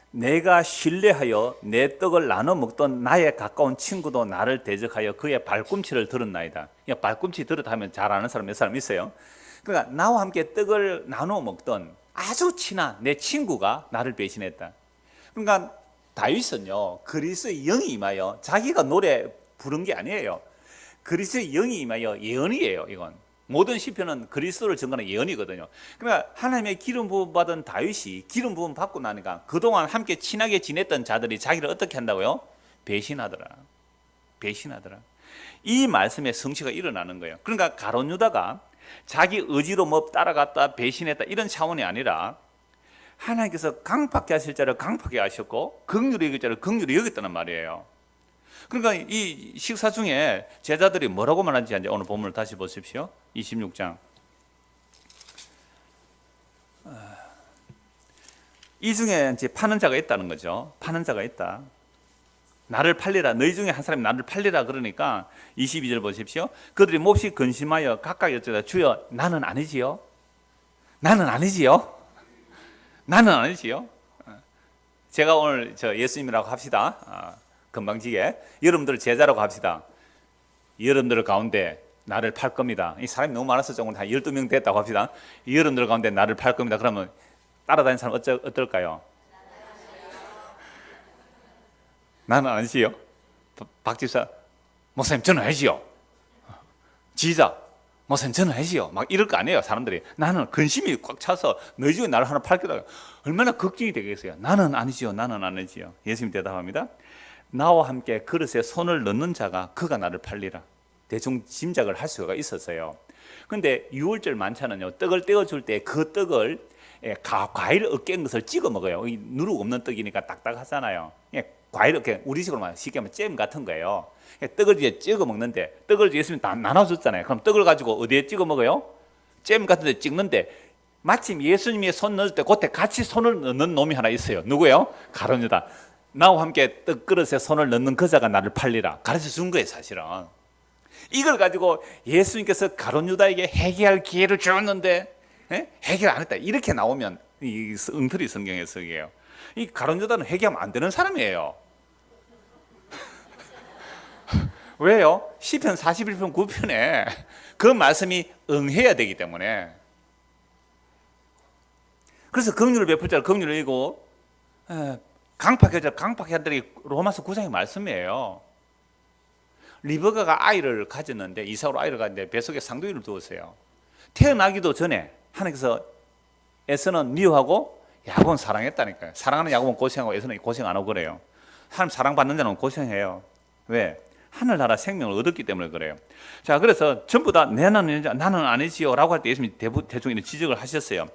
내가 신뢰하여 내 떡을 나눠 먹던 나의 가까운 친구도 나를 대적하여 그의 발꿈치를 들었나이다. 발꿈치 들었다 하면 잘 아는 사람 몇 사람 있어요? 그러니까 나와 함께 떡을 나눠 먹던 아주 친한 내 친구가 나를 배신했다. 그러니까 다윗은요, 그리스도의 영이 임하여 자기가 노래 부른 게 아니에요. 그리스도의 영이 임하여 예언이에요. 이건 모든 시편은 그리스도를 증거하는 예언이거든요. 그러니까 하나님의 기름 부음 받은 다윗이 기름 부음 받고 나니까 그동안 함께 친하게 지냈던 자들이 자기를 어떻게 한다고요? 배신하더라. 배신하더라. 이 말씀의 성취가 일어나는 거예요. 그러니까 가룟 유다가 자기 의지로 뭐 따라갔다 배신했다 이런 차원이 아니라 하나님께서 강팍해 하실 자를 강팍해 하셨고 긍휼히 여길 자를 긍휼히 여겼다는 말이에요. 그러니까 이 식사 중에 제자들이 뭐라고 말하는지 이제 오늘 본문을 다시 보십시오. 26장. 이 중에 이제 파는 자가 있다는 거죠. 파는 자가 있다. 나를 팔리라. 너희 중에 한 사람이 나를 팔리라 그러니까 22절 보십시오. 그들이 몹시 근심하여 각각 여쭤다 주여 나는 아니지요? 나는 아니지요? 나는 아니지요? 제가 오늘 예수님이라고 합시다. 금방지게 여러분들 제자라고 합시다. 여러분들 가운데 나를 팔 겁니다. 이 사람이 너무 많아서 조금 한 12명 됐다고 합시다. 여러분들 가운데 나를 팔 겁니다. 그러면 따라다니는 사람 어떨까요? 나는 아니지요. 박 집사, 목사님 저는 아니지요. 지휘자, 목사님 저는 아니지요. 막 이럴 거 아니에요. 사람들이. 나는 근심이 꽉 차서 너희 중에 나를 하나 팔 거다. 얼마나 걱정이 되겠어요. 나는 아니지요. 나는 아니지요. 예수님 대답합니다. 나와 함께 그릇에 손을 넣는 자가 그가 나를 팔리라. 대충 짐작을 할 수가 있었어요. 그런데 유월절 만찬은요, 떡을 떼어줄 때 그 떡을 과일 으깬 것을 찍어 먹어요. 누룩 없는 떡이니까 딱딱하잖아요. 과일 이렇게 우리식으로 말 쉽게 하면 잼 같은 거예요. 떡을 이제 찍어 먹는데 떡을 예수님이 다 나눠줬잖아요. 그럼 떡을 가지고 어디에 찍어 먹어요? 잼 같은 데 찍는데 마침 예수님이 손 넣을 때 그때 같이 손을 넣는 놈이 하나 있어요. 누구예요? 가룟 유다. 나와 함께 떡그릇에 손을 넣는 그자가 나를 팔리라. 가르쳐 준 거예요, 사실은. 이걸 가지고 예수님께서 가룟 유다에게 회개할 기회를 주었는데 해결 안 했다. 이렇게 나오면 이 엉터리 성경의 해석이에요. 이 가룟 유다는 회개하면 안 되는 사람이에요. 왜요? 시편 41편 9편에 그 말씀이 응해야 되기 때문에. 그래서 긍휼을 베풀 자를 긍휼을 이고 강팍해 자 강팍해야 되는 게 로마서 9장의 말씀이에요. 리브가가 아이를 가졌는데 이삭으로 아이를 가졌는데 뱃속에 쌍둥이를 두었어요. 태어나기도 전에 하나님께서 에서는 미워하고 야곱은 사랑했다니까요. 사랑하는 야곱은 고생하고 에서는 고생 안 하고 그래요. 하나님 사랑받는 자는 고생해요. 왜? 하늘나라 생명을 얻었기 때문에 그래요. 자, 그래서 전부 다 나는 아니지요 라고 할 때 예수님이 대충 이런 지적을 하셨어요.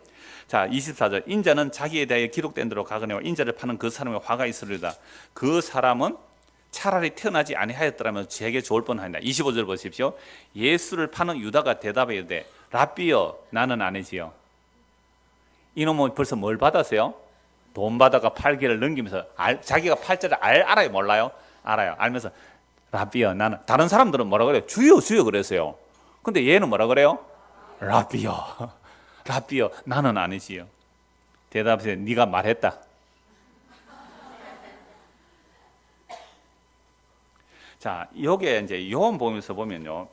자, 24절. 인자는 자기에 대하여 기록된 대로 가거니와 인자를 파는 그 사람의 화가 있으리로다. 그 사람은 차라리 태어나지 아니하였더라면 제게 좋을 뻔하니라. 25절 보십시오. 예수를 파는 유다가 대답해 이르되 랍비여 나는 아니지요. 이놈은 벌써 뭘 받았어요? 돈 받아가 팔기를 넘기면서 자기가 팔 자를 알아요 몰라요? 알아요. 알면서 랍비여 나는. 다른 사람들은 뭐라 그래요? 주여 주여 그랬어요. 근데 얘는 뭐라 그래요? 랍비여 랍비여 나는 아니지요. 대답해 네가 말했다. 자, 요게 이제 요한복음에서 보면요,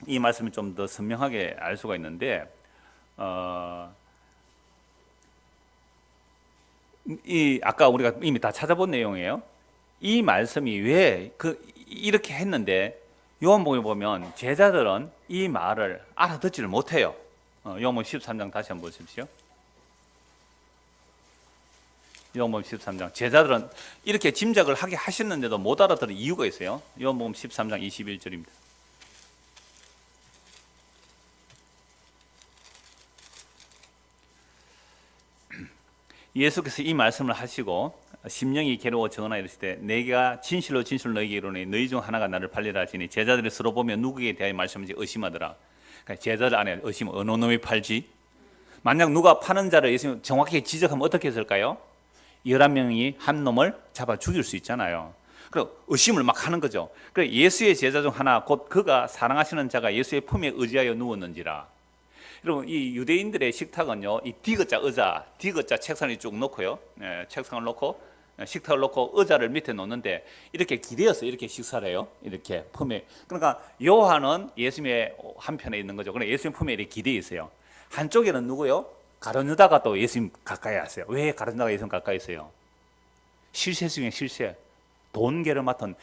이 말씀을 좀 더 선명하게 알 수가 있는데, 이 아까 우리가 이미 다 찾아본 내용이에요. 이 말씀이 왜 이렇게 했는데 요한복음에 보면 제자들은 이 말을 알아듣지를 못해요. 요한복음 13장 다시 한번 보십시오. 요한복음 13장. 제자들은 이렇게 짐작을 하게 하셨는데도 못 알아들은 이유가 있어요. 요한복음 13장 21절입니다. 예수께서 이 말씀을 하시고 심령이 괴로워 전하 이르시되 내가 진실로 진실로 너희에게 이르노니 너희 중 하나가 나를 팔리라 하시니 제자들이 서로 보며 누구에게 대하여 말씀하는지 의심하더라. 그러니까 제자들 안에 의심, 어느 놈이 팔지? 만약 누가 파는 자를 예수님 정확히 지적하면 어떻게 했을까요? 11명이 한 놈을 잡아 죽일 수 있잖아요. 그리고 의심을 막 하는 거죠. 그래서 예수의 제자 중 하나 곧 그가 사랑하시는 자가 예수의 품에 의지하여 누웠는지라. 여러분 이 유대인들의 식탁은요, 이 디귿자 의자, 디귿자 책상을 쭉 놓고요, 책상을 놓고 식탁을 놓고 의자를 밑에 놓는데 이렇게 기대어서 이렇게 식사를 해요. 이렇게 품에. 그러니까 요한은 예수님의 한편에 있는 거죠. 그러니까 예수님 품에 이렇게 기대어 있어요. 한쪽에는 누구요? 가룟 유다가 또 예수님 가까이 왔어요. 왜 가룟 유다가 예수님 가까이 있어요? 실세 중에 실세, 돈계를 맡은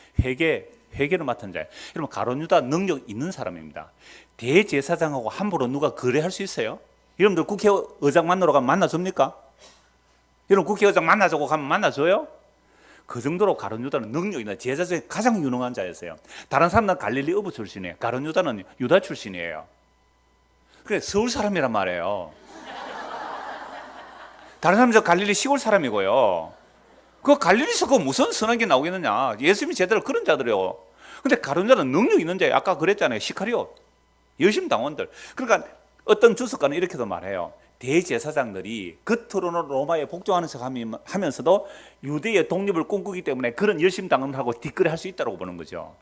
회계를 맡은 자예요. 여러분 가룟 유다 능력 있는 사람입니다. 대제사장하고 함부로 누가 거래할 수 있어요? 여러분들 국회의장 만나러 가면 만나줍니까? 여러분 국회의장 만나자고 가면 만나줘요? 그 정도로 가룟 유다는 능력 있는 제자 중에 가장 유능한 자였어요. 다른 사람들은 갈릴리 어부 출신이에요. 가룟 유다는 유다 출신이에요. 그래 서울 사람이란 말이에요. 다른 사람은 저 갈릴리 시골 사람이고요. 그 갈릴리에서 그 무슨 선한 게 나오겠느냐. 예수님이 제대로 그런 자들이요. 근데 가룟 유다는 능력 있는 자예요. 아까 그랬잖아요. 시카리옷 여심당원들. 그러니까 어떤 주석가는 이렇게도 말해요. 대제사장들이 겉으로는 로마에 복종하는 척 하면서도 유대의 독립을 꿈꾸기 때문에 그런 열심당원을 하고 뒷거래 할 수 있다고 보는 거죠.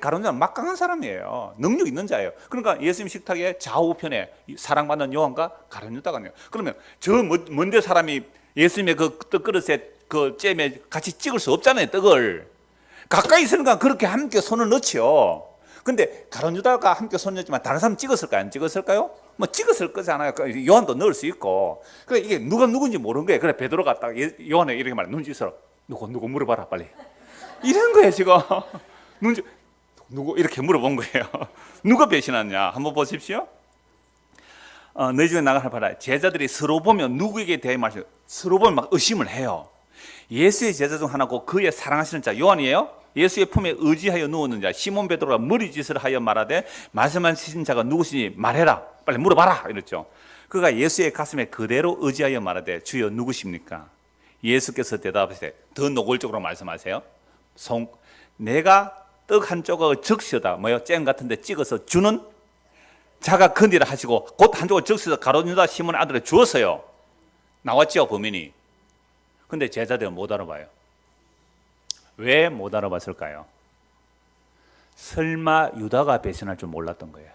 가룟 유다는 막강한 사람이에요. 능력 있는 자예요. 그러니까 예수님 식탁에 좌우편에 사랑받는 요한과 가룟 유다가 있네요. 그러면 저 먼데 사람이 예수님의 그 떡그릇에 그 잼에 같이 찍을 수 없잖아요. 떡을 가까이 있으니까 그렇게 함께 손을 넣지요. 근데 가룟 유다가 함께 손을 넣었지만 다른 사람 찍었을까요? 안 찍었을까요? 뭐 찍었을 거잖아요. 요한도 넣을 수 있고. 그래 이게 누가 누군지 모르는 거예요. 그래 베드로가 딱 요한에 이렇게 말해. 눈치 있어라. 누구 물어봐라 빨리. 이런 거예요 지금. 눈치 누구 이렇게 물어본 거예요. 누가 배신하냐 한번 보십시오. 너희 집에 나가라 봐라. 제자들이 서로 보면 누구에게 대해 말씀 서로 보면 막 의심을 해요. 예수의 제자 중 하나고 그의 사랑하시는 자 요한이에요. 예수의 품에 의지하여 누웠는 자 시몬 베드로가 머리짓을 하여 말하되 말씀하신 자가 누구시니 말해라 빨리 물어봐라 이랬죠. 그가 예수의 가슴에 그대로 의지하여 말하되 주여 누구십니까? 예수께서 대답하시되 더 노골적으로 말씀하세요. 내가 떡 한 조각을 적셔다 뭐요 잼 같은데 찍어서 주는 자가 건디라 하시고 곧 한 조각을 적셔서 가룟 유다 시몬의 아들에 주었어요. 나왔죠 범인이. 근데 제자들은 못 알아봐요. 왜 못 알아봤을까요? 설마 유다가 배신할 줄 몰랐던 거예요.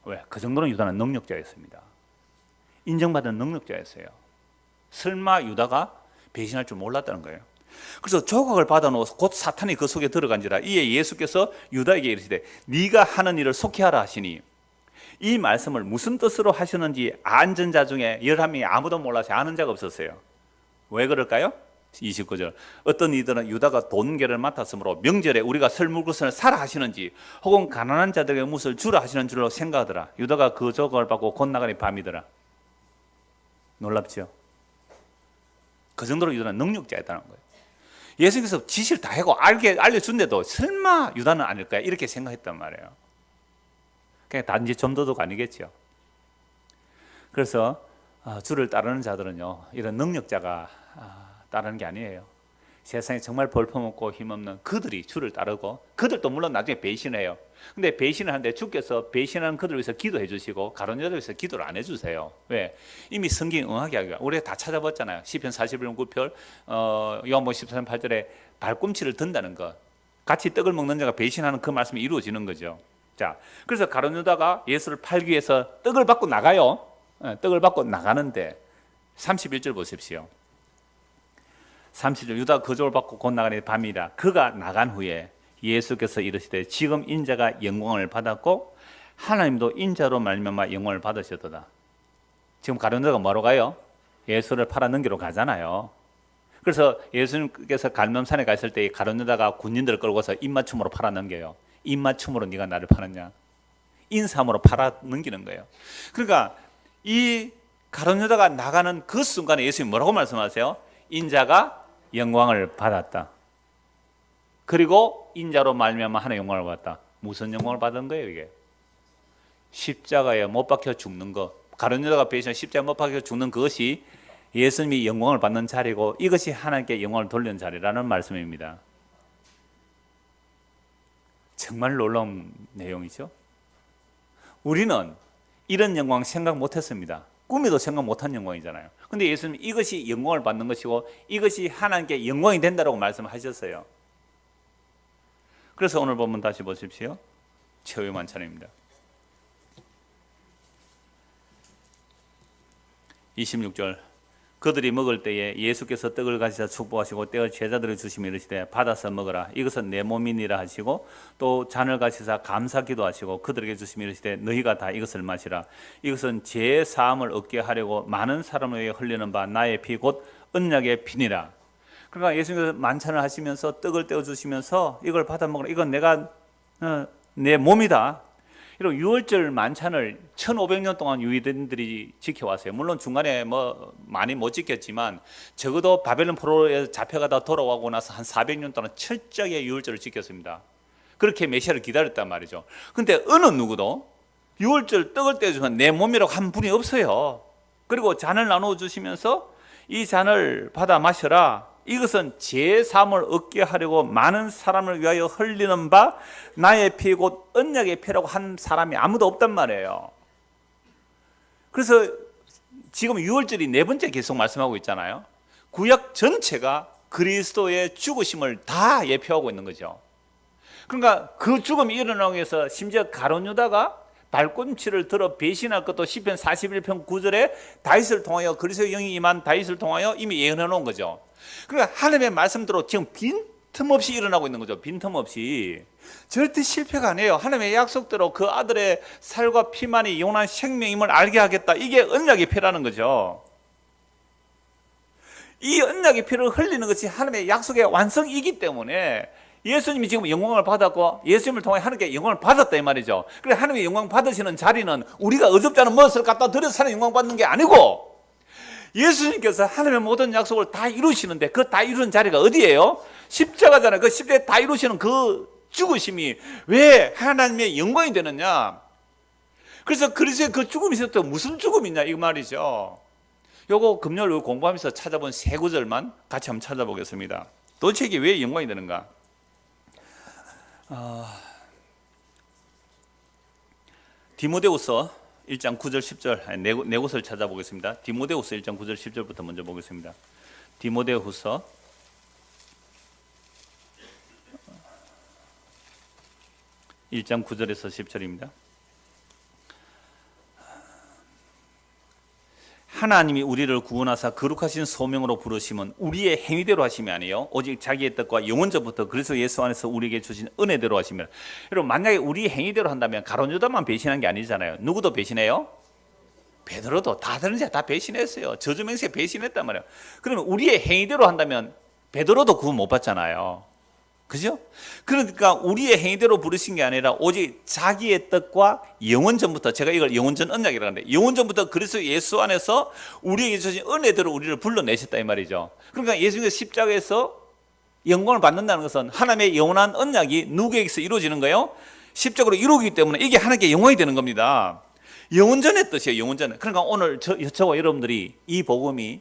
왜? 그 정도는 유다는 능력자였습니다. 인정받은 능력자였어요. 설마 유다가 배신할 줄 몰랐다는 거예요. 그래서 조각을 받아놓아서 곧 사탄이 그 속에 들어간지라 이에 예수께서 유다에게 이르시되 네가 하는 일을 속히 하라 하시니 이 말씀을 무슨 뜻으로 하시는지 앉은 자 중에 11명이 아무도 몰라서 아는 자가 없었어요. 왜 그럴까요? 29절 어떤 이들은 유다가 돈계를 맡았으므로 명절에 우리가 설 물것을 사라 하시는지 혹은 가난한 자들에게 무엇을 주라 하시는 줄로 생각하더라. 유다가 그 조각을 받고 곧 나가니 밤이더라. 놀랍죠? 그 정도로 유다는 능력자였다는 거예요. 예수께서 지시를 다 하고 알려준데도 설마 유다는 아닐까 이렇게 생각했단 말이에요. 그냥 단지 점도도가 아니겠죠. 그래서 주를 따르는 자들은요 이런 능력자가 따르는 게 아니에요. 세상에 정말 볼품없고 힘없는 그들이 주를 따르고 그들도 물론 나중에 배신해요. 근데 배신을 하는데 주께서 배신하는 그들을 위해서 기도해 주시고 가룟 유다를 위해서 기도를 안 해주세요. 왜? 이미 성경이 응하게 하기가 우리가 다 찾아봤잖아요. 시편 41편 9편 요한복음 13편 8절에 발꿈치를 든다는 것 같이 떡을 먹는 자가 배신하는 그 말씀이 이루어지는 거죠. 자, 그래서 가룟 유다가 예수를 팔기 위해서 떡을 받고 나가요. 떡을 받고 나가는데 31절 보십시오. 30절 유다가 그 조를 받고 곧 나가니 밤이라 그가 나간 후에 예수께서 이르시되 지금 인자가 영광을 받았고 하나님도 인자로 말미암아 영광을 받으셨도다. 지금 가룟 유다가 뭐로 가요? 예수를 팔아 넘기러 가잖아요. 그래서 예수님께서 갈멜산에 갔을 때 가룟 유다가 군인들을 끌고서 입맞춤으로 팔아 넘겨요. 입맞춤으로 네가 나를 파느냐? 인삼으로 팔아 넘기는 거예요. 그러니까 이 가룟 유다가 나가는 그 순간에 예수님이 뭐라고 말씀하세요? 인자가 영광을 받았다. 그리고 인자로 말미암아 하나의 영광을 받았다. 무슨 영광을 받은 거예요 이게? 십자가에 못 박혀 죽는 것. 가룟 유다가 배신한 십자가에 못 박혀 죽는 그것이 예수님이 영광을 받는 자리고 이것이 하나님께 영광을 돌리는 자리라는 말씀입니다. 정말 놀라운 내용이죠. 우리는 이런 영광 생각 못했습니다. 꿈에도 생각 못한 영광이잖아요. 근데 예수님 이것이 영광을 받는 것이고 이것이 하나님께 영광이 된다고 말씀하셨어요. 그래서 오늘 본문 다시 보십시오. 최후의 만찬입니다. 26절 그들이 먹을 때에 예수께서 떡을 가지사 축복하시고 떼어 제자들을 주시며 이르시되 받아서 먹으라 이것은 내 몸이니라 하시고 또 잔을 가지사 감사 기도하시고 그들에게 주시며 이르시되 너희가 다 이것을 마시라 이것은 죄 사함을 얻게 하려고 많은 사람을 위해 흘리는 바 나의 피 곧 언약의 피니라. 그러니까 예수님께서 만찬을 하시면서 떡을 떼어 주시면서 이걸 받아 먹으라 이건 내가 내 몸이다. 이런 유월절 만찬을 1500년 동안 유대인들이 지켜왔어요. 물론 중간에 뭐 많이 못 지켰지만 적어도 바벨론 포로에 잡혀가다 돌아오고 나서 한 400년 동안 철저하게 유월절을 지켰습니다. 그렇게 메시아를 기다렸단 말이죠. 근데 어느 누구도 유월절 떡을 떼주면 내 몸이라고 한 분이 없어요. 그리고 잔을 나누어 주시면서 이 잔을 받아 마셔라. 이것은 제 사함을 얻게 하려고 많은 사람을 위하여 흘리는 바 나의 피 곧 언약의 피라고 한 사람이 아무도 없단 말이에요. 그래서 지금 6월절이 네 번째 계속 말씀하고 있잖아요. 구약 전체가 그리스도의 죽으심을 다 예표하고 있는 거죠. 그러니까 그 죽음이 일어나기 위해서 심지어 가룟 유다가 발꿈치를 들어 배신할 것도 시편 41편 9절에 다윗을 통하여 그리스도의 영이 임한 다윗을 통하여 이미 예언해 놓은 거죠. 그러니까 하나님의 말씀대로 지금 빈틈없이 일어나고 있는 거죠. 빈틈없이. 절대 실패가 아니에요. 하나님의 약속대로 그 아들의 살과 피만이 영원한 생명임을 알게 하겠다. 이게 언약의 피라는 거죠. 이 언약의 피를 흘리는 것이 하나님의 약속의 완성이기 때문에 예수님이 지금 영광을 받았고 예수님을 통해 하나님께 영광을 받았다 이 말이죠. 그래 하나님의 영광 받으시는 자리는 우리가 어줍지 않은 무엇을 갖다 드려서 하나님 영광 받는 게 아니고 예수님께서 하나님의 모든 약속을 다 이루시는데 그 다 이루는 자리가 어디예요? 십자가잖아요. 그 십자가에 다 이루시는 그 죽으심이 왜 하나님의 영광이 되느냐? 그래서 그리스도의 그 죽음이 있었던 무슨 죽음이냐 이 말이죠. 요거 금요일 공부하면서 찾아본 세 구절만 같이 한번 찾아보겠습니다. 도대체 이게 왜 영광이 되는가? 디모데후서 1장 9절 10절 네 곳을 찾아보겠습니다. 디모데후서 1장 9절 10절부터 먼저 보겠습니다. 디모데후서 1장 9절에서 10절입니다. 하나님이 우리를 구원하사 거룩하신 소명으로 부르심은 우리의 행위대로 하심이 아니에요. 오직 자기의 뜻과 영원전부터 그리스도 예수 안에서 우리에게 주신 은혜대로 하시면. 여러분 만약에 우리 행위대로 한다면 가룟 유다만 배신한 게 아니잖아요. 누구도 배신해요? 베드로도 다른 자 다 배신했어요. 저주맹세 배신했단 말이에요. 그러면 우리의 행위대로 한다면 베드로도 구원 못 받잖아요. 그죠? 그러니까 우리의 행위대로 부르신 게 아니라 오직 자기의 뜻과 영원전부터, 제가 이걸 영원전 언약이라고 하는데 영원전부터 그리스도 예수 안에서 우리에게 주신 은혜대로 우리를 불러내셨다 이 말이죠. 그러니까 예수님께서 십자가에서 영광을 받는다는 것은 하나님의 영원한 언약이 누구에게서 이루어지는 거예요? 십자가로 이루어지기 때문에 이게 하나님께 영광이 되는 겁니다. 영원전의 뜻이에요. 영원전. 그러니까 오늘 저와 여러분들이 이 복음이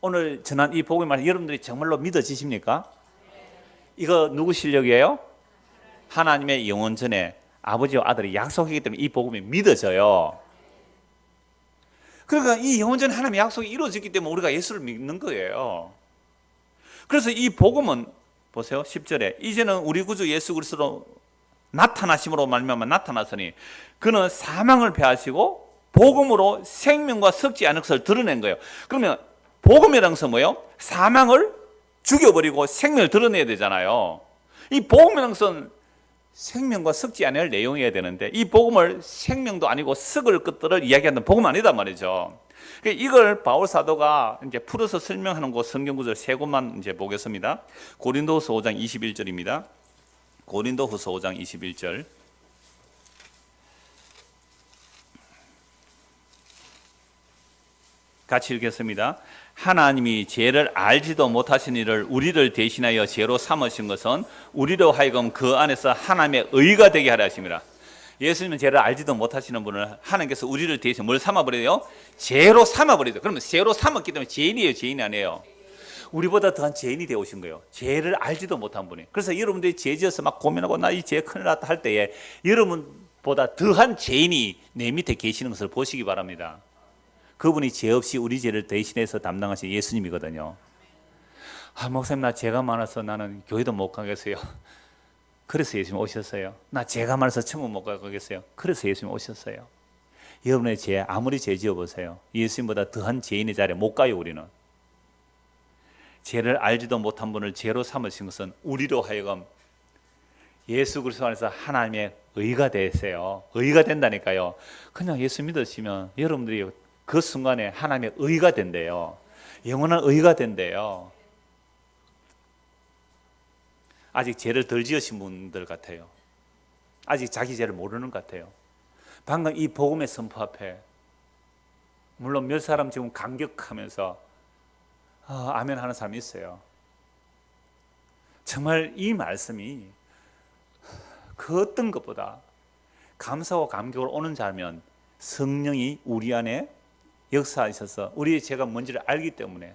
오늘 전한 이 복음의 말 여러분들이 정말로 믿어지십니까? 이거 누구 실력이에요? 하나님의 영원전에 아버지와 아들이 약속이기 때문에 이 복음이 믿어져요. 그러니까 이 영원전에 하나님의 약속이 이루어졌기 때문에 우리가 예수를 믿는 거예요. 그래서 이 복음은 보세요. 10절에 이제는 우리 구주 예수 그리스도로 나타나심으로 말미암아 나타났으니 그는 사망을 패하시고 복음으로 생명과 섞지 않은 것을 드러낸 거예요. 그러면 복음이라는 것은 뭐예요? 사망을 죽여버리고 생명을 드러내야 되잖아요. 이 복음이라는 것은 생명과 섞지 않을 내용이어야 되는데 이 복음을 생명도 아니고 썩을 것들을 이야기하는 복음 아니단 말이죠. 이걸 바울 사도가 이제 풀어서 설명하는 곳 성경 구절 세 곳만 이제 보겠습니다. 고린도후서 5장 21절입니다. 고린도후서 5장 21절. 같이 읽겠습니다. 하나님이 죄를 알지도 못하신 이를 우리를 대신하여 죄로 삼으신 것은 우리로 하여금 그 안에서 하나님의 의가 되게 하려 하심이라. 예수님은 죄를 알지도 못하시는 분을 하나님께서 우리를 대신 뭘 삼아버려요? 죄로 삼아버리죠. 그러면 죄로 삼았기 때문에 죄인이에요, 죄인이 아니에요? 우리보다 더한 죄인이 되어 오신 거예요. 죄를 알지도 못한 분이. 그래서 여러분들이 죄 지어서 막 고민하고 나 이 죄 큰일 났다 할 때에 여러분보다 더한 죄인이 내 밑에 계시는 것을 보시기 바랍니다. 그분이 죄 없이 우리 죄를 대신해서 담당하신 예수님이거든요. 목사님 나 죄가 많아서 나는 교회도 못 가겠어요. 그래서 예수님 오셨어요. 나 죄가 많아서 천국 못 가겠어요. 그래서 예수님 오셨어요. 여러분의 죄 아무리 죄 지어보세요. 예수님보다 더한 죄인의 자리에 못 가요. 우리는. 죄를 알지도 못한 분을 죄로 삼으신 것은 우리로 하여금 예수 그리스도 안에서 하나님의 의가 되세요. 의가 된다니까요. 그냥 예수 믿으시면 여러분들이 그 순간에 하나님의 의가 된대요. 영원한 의가 된대요. 아직 죄를 덜 지으신 분들 같아요. 아직 자기 죄를 모르는 것 같아요. 방금 이 복음의 선포 앞에 물론 몇 사람 지금 감격하면서 아멘 하는 사람이 있어요. 정말 이 말씀이 그 어떤 것보다 감사와 감격을 오는 자면 성령이 우리 안에 역사하셔서 우리의 죄가 뭔지를 알기 때문에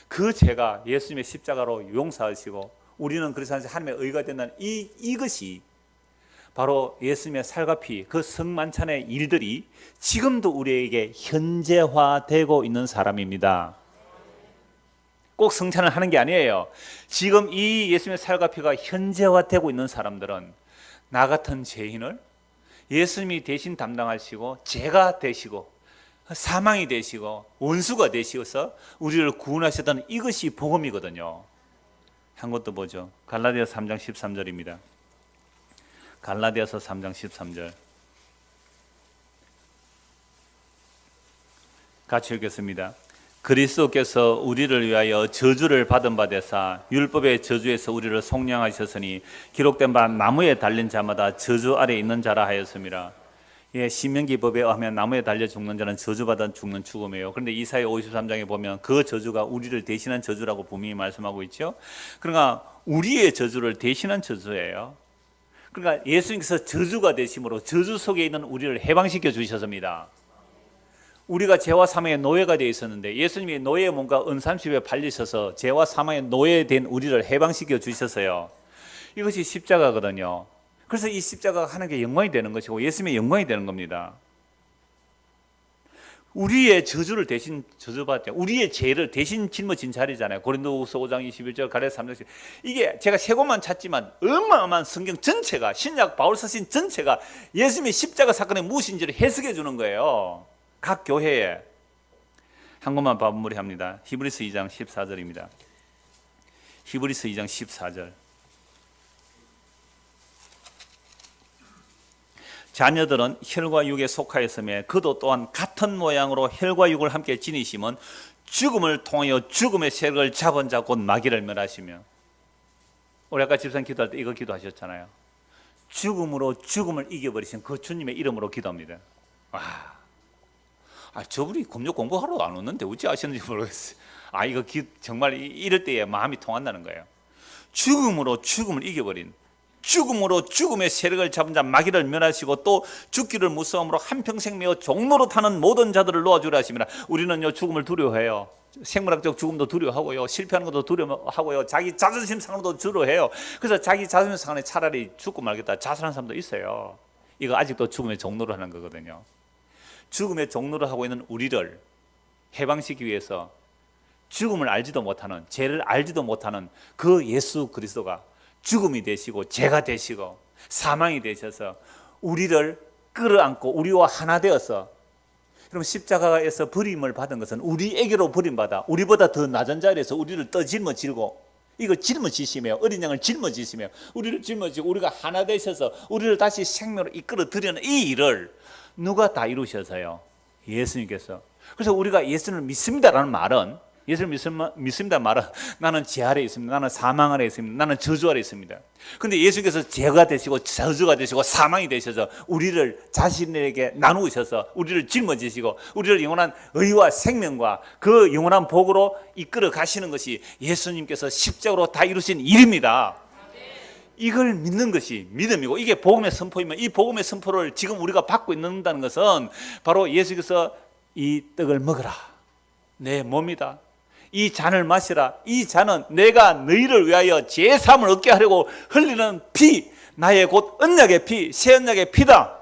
그 죄가 예수님의 십자가로 용서하시고 우리는 그래서 하나님의 의가 된다는 이것이 바로 예수님의 살과 피, 그 성만찬의 일들이 지금도 우리에게 현재화되고 있는 사람입니다. 꼭 성찬을 하는 게 아니에요. 지금 이 예수님의 살과 피가 현재화되고 있는 사람들은 나 같은 죄인을 예수님이 대신 담당하시고 죄가 되시고 사망이 되시고 원수가 되시어서 우리를 구원하셨다는 이것이 복음이거든요. 한 것도 보죠. 갈라디아서 3장 13절입니다. 갈라디아서 3장 13절 같이 읽겠습니다. 그리스도께서 우리를 위하여 저주를 받은 바 되사 율법의 저주에서 우리를 속량하셨으니 기록된 바 나무에 달린 자마다 저주 아래 있는 자라 하였습니다. 예, 신명기법에 의하면 나무에 달려 죽는 자는 저주받아 죽는 죽음이에요. 그런데 이사야 53장에 보면 그 저주가 우리를 대신한 저주라고 분명히 말씀하고 있죠. 그러니까 우리의 저주를 대신한 저주예요. 그러니까 예수님께서 저주가 되심으로 저주 속에 있는 우리를 해방시켜 주셨습니다. 우리가 죄와 사망의 노예가 되어 있었는데 예수님이 노예의 몸과 은삼십에 발리셔서 죄와 사망의 노예된 우리를 해방시켜 주셨어요. 이것이 십자가거든요. 그래서 이 십자가가 하나님께 영광이 되는 것이고 예수님의 영광이 되는 겁니다. 우리의 저주를 대신 저주받았죠. 우리의 죄를 대신 짊어진 자리잖아요. 고린도후서 5장 21절, 갈라디아서 3장 10. 이게 제가 세 곳만 찾지만 어마어마한 성경 전체가 신약 바울 서신 전체가 예수님의 십자가 사건이 무엇인지를 해석해 주는 거예요. 각 교회에 한 곳만 마무리합니다. 히브리서 2장 14절입니다. 히브리서 2장 14절. 자녀들은 혈과 육에 속하였으며 그도 또한 같은 모양으로 혈과 육을 함께 지니심은 죽음을 통하여 죽음의 세력을 잡은 자 곧 마귀를 멸하시며. 우리 아까 집사님 기도할 때 이거 기도하셨잖아요. 죽음으로 죽음을 이겨버리신 그 주님의 이름으로 기도합니다. 저분이 금요 공부하러 안 오는데 어찌 아셨는지 모르겠어요. 이거 정말 이럴 때에 마음이 통한다는 거예요. 죽음으로 죽음을 이겨버린, 죽음으로 죽음의 세력을 잡은 자 마귀를 멸하시고 또 죽기를 무서움으로 한평생 매어 종로로 타는 모든 자들을 놓아주라 하시니라. 우리는요 죽음을 두려워해요. 생물학적 죽음도 두려워하고요, 실패하는 것도 두려워하고요, 자기 자존심 상함도 두려워해요. 그래서 자기 자존심 상함에 차라리 죽고 말겠다 자살하는 사람도 있어요. 이거 아직도 죽음의 종로로 하는 거거든요. 죽음의 종로를 하고 있는 우리를 해방시키기 위해서 죽음을 알지도 못하는, 죄를 알지도 못하는 그 예수 그리스도가 죽음이 되시고 죄가 되시고 사망이 되셔서 우리를 끌어안고 우리와 하나 되어서, 그럼 십자가에서 버림을 받은 것은 우리에게로 버림받아 우리보다 더 낮은 자리에서 우리를 떠짊어지고, 이거 짊어지시며 어린 양을 짊어지시며 우리를 짊어지고 우리가 하나 되셔서 우리를 다시 생명으로 이끌어 드리는 이 일을 누가 다 이루셔서요? 예수님께서. 그래서 우리가 예수를 믿습니다라는 말은, 예수를 믿습니다 말은 나는 죄 아래 있습니다, 나는 사망 아래 있습니다, 나는 저주 아래 있습니다. 그런데 예수께서 죄가 되시고 저주가 되시고 사망이 되셔서 우리를 자신에게 나누셔서 우리를 짊어지시고 우리를 영원한 의와 생명과 그 영원한 복으로 이끌어 가시는 것이 예수님께서 십자가로 다 이루신 일입니다. 이걸 믿는 것이 믿음이고 이게 복음의 선포이면, 이 복음의 선포를 지금 우리가 받고 있는다는 것은 바로 예수께서 이 떡을 먹으라 내 몸이다, 이 잔을 마시라 이 잔은 내가 너희를 위하여 제사함을 얻게 하려고 흘리는 피, 나의 곧 언약의 피, 새 언약의 피다.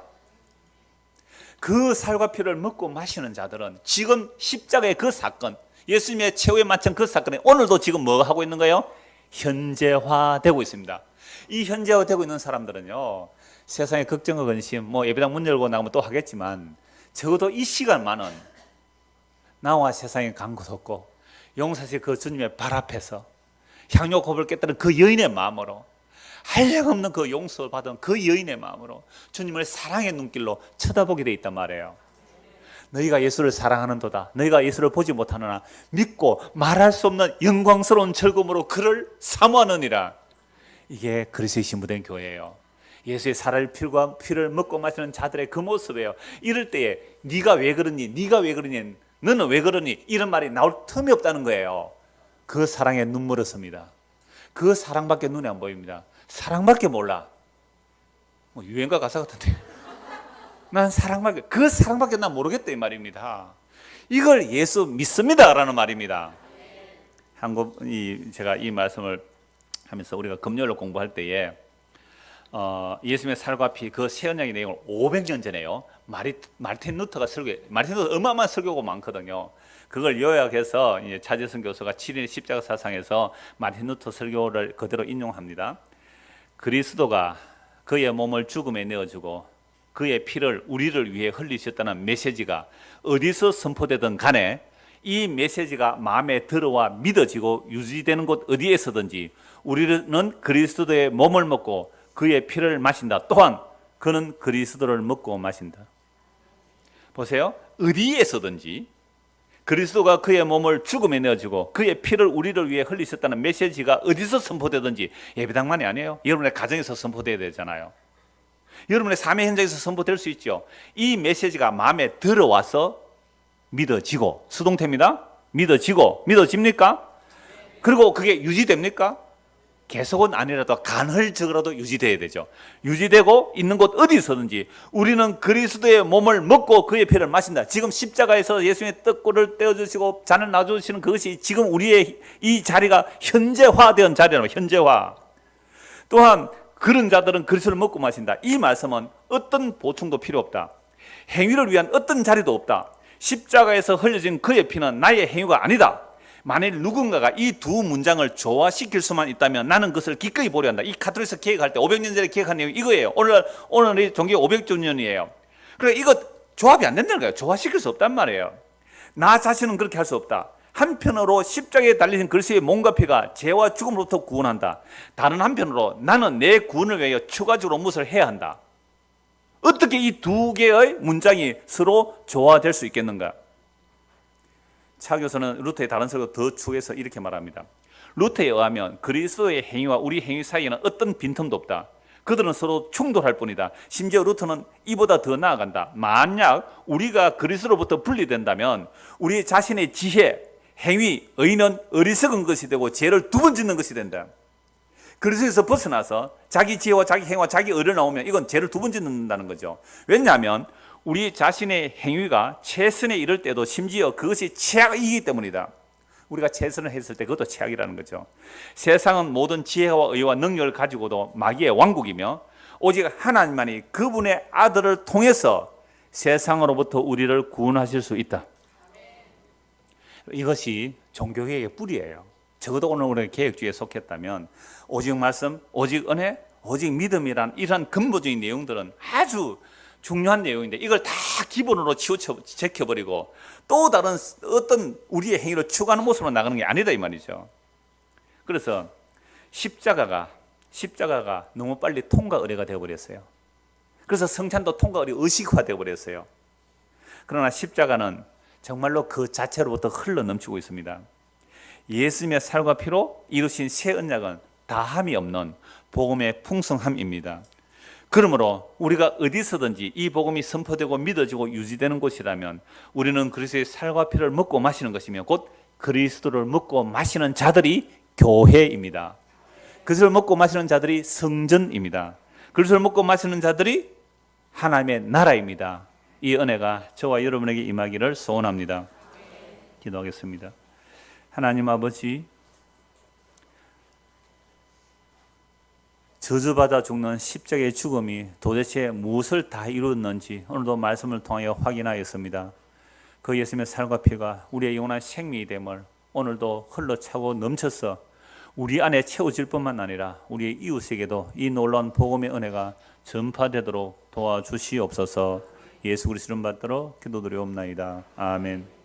그 살과 피를 먹고 마시는 자들은 지금 십자가의 그 사건, 예수님의 최후에 마친 그 사건에 오늘도 지금 뭐 하고 있는 거예요? 현재화되고 있습니다. 이 현재화되고 있는 사람들은요, 세상의 걱정과 근심, 예배당 문 열고 나가면 또 하겠지만 적어도 이 시간만은 나와 세상에 간 곳 없고 용사실 그 주님의 발 앞에서 향유kop을 깨뜨린 그 여인의 마음으로, 한량없는 그 용서를 받은 그 여인의 마음으로 주님을 사랑의 눈길로 쳐다보게 돼 있단 말이에요. 너희가 예수를 사랑하는도다, 너희가 예수를 보지 못하느나 믿고 말할 수 없는 영광스러운 즐거움으로 그를 사모하느니라. 이게 그리스도의 신부된 교회예요. 예수의 살할 피를 먹고 마시는 자들의 그 모습이에요. 이럴 때에 네가 왜 그러니? 네가 왜 그러니? 너는 왜 그러니? 이런 말이 나올 틈이 없다는 거예요. 그 사랑에 눈물었습니다. 그 사랑밖에 눈에 안 보입니다. 사랑밖에 몰라. 뭐 유행가 가사 같은데. 난 사랑밖에, 그 사랑밖에 난 모르겠다 이 말입니다. 이걸 예수 믿습니다라는 말입니다. 제가 이 말씀을 하면서 우리가 금요일로 공부할 때에 예수님의 살과 피 그 새 언약의 내용을 500년 전에요. 마르틴 루터가 마르틴 루터 어마어마한 설교가 많거든요. 그걸 요약해서 이제 차재선 교수가 7인의 십자가 사상에서 마르틴 루터 설교를 그대로 인용합니다. 그리스도가 그의 몸을 죽음에 내어주고 그의 피를 우리를 위해 흘리셨다는 메시지가 어디서 선포되든 간에 이 메시지가 마음에 들어와 믿어지고 유지되는 곳 어디에서든지 우리는 그리스도의 몸을 먹고 그의 피를 마신다. 또한 그는 그리스도를 먹고 마신다. 보세요. 어디에서든지 그리스도가 그의 몸을 죽음에 내어주고 그의 피를 우리를 위해 흘리셨다는 메시지가 어디서 선포되든지, 예배당만이 아니에요. 여러분의 가정에서 선포되어야 되잖아요. 여러분의 삶의 현장에서 선포될 수 있죠. 이 메시지가 마음에 들어와서 믿어지고, 수동태입니다. 믿어집니까? 그리고 그게 유지됩니까? 계속은 아니라도 간헐적으로도 유지돼야 되죠. 유지되고 있는 곳 어디서든지 우리는 그리스도의 몸을 먹고 그의 피를 마신다. 지금 십자가에서 예수님의 떡고를 떼어주시고 잔을 놔주시는 그것이 지금 우리의 이 자리가 현재화된 자리라고. 현재화. 또한 그런 자들은 그리스도를 먹고 마신다. 이 말씀은 어떤 보충도 필요 없다. 행위를 위한 어떤 자리도 없다. 십자가에서 흘려진 그의 피는 나의 행위가 아니다. 만일 누군가가 이 두 문장을 조화시킬 수만 있다면 나는 그것을 기꺼이 보려 한다. 이 카톨릭에서 기획할 때 500년 전에 기획한 내용이 이거예요. 오늘이 종교 500주년이에요. 그러니까 이거 조합이 안 된다는 거예요. 조화시킬 수 없단 말이에요. 나 자신은 그렇게 할 수 없다. 한편으로 십자가에 달리신 그리스도의 몸과 피가 죄와 죽음으로부터 구원한다. 다른 한편으로 나는 내 구원을 위하여 추가적으로 무엇을 해야 한다. 어떻게 이 두 개의 문장이 서로 조화될 수 있겠는가? 차 교수는 루터의 다른 설교 더 추해서 이렇게 말합니다. 루터에 의하면 그리스도의 행위와 우리 행위 사이에는 어떤 빈틈도 없다. 그들은 서로 충돌할 뿐이다. 심지어 루터는 이보다 더 나아간다. 만약 우리가 그리스도로부터 분리된다면 우리 자신의 지혜, 행위, 의는 어리석은 것이 되고 죄를 두 번 짓는 것이 된다. 그리스도에서 벗어나서 자기 지혜와 자기 행위와 자기 의를 나오면 이건 죄를 두 번 짓는다는 거죠. 왜냐하면 우리 자신의 행위가 최선에 이를 때도 심지어 그것이 최악이기 때문이다. 우리가 최선을 했을 때 그것도 최악이라는 거죠. 세상은 모든 지혜와 의와 능력을 가지고도 마귀의 왕국이며 오직 하나님만이 그분의 아들을 통해서 세상으로부터 우리를 구원하실 수 있다. 이것이 종교개혁의 뿌리예요. 적어도 오늘 우리가 개혁주의에 속했다면 오직 말씀, 오직 은혜, 오직 믿음이란 이러한 근본적인 내용들은 아주 중요한 내용인데 이걸 다 기본으로 제껴버리고 또 다른 어떤 우리의 행위를 추구하는 모습으로 나가는 게 아니다 이 말이죠. 그래서 십자가가 너무 빨리 통과 의례가 되어버렸어요. 그래서 성찬도 통과 의례 의식화 되어버렸어요. 그러나 십자가는 정말로 그 자체로부터 흘러 넘치고 있습니다. 예수님의 살과 피로 이루신 새 언약은 다함이 없는 복음의 풍성함입니다. 그러므로 우리가 어디서든지 이 복음이 선포되고 믿어지고 유지되는 곳이라면 우리는 그리스도의 살과 피를 먹고 마시는 것이며 곧 그리스도를 먹고 마시는 자들이 교회입니다. 그리스도를 먹고 마시는 자들이 성전입니다. 그리스도를 먹고 마시는 자들이 하나님의 나라입니다. 이 은혜가 저와 여러분에게 임하기를 소원합니다. 기도하겠습니다. 하나님 아버지, 저주받아 죽는 십자가의 죽음이 도대체 무엇을 다 이루었는지 오늘도 말씀을 통하여 확인하였습니다. 그 예수님의 살과 피가 우리의 영원한 생명이 됨을 오늘도 흘러차고 넘쳐서 우리 안에 채워질 뿐만 아니라 우리의 이웃에게도 이 놀라운 복음의 은혜가 전파되도록 도와주시옵소서. 예수 그리스도 이름 받들어 기도드리옵나이다. 아멘.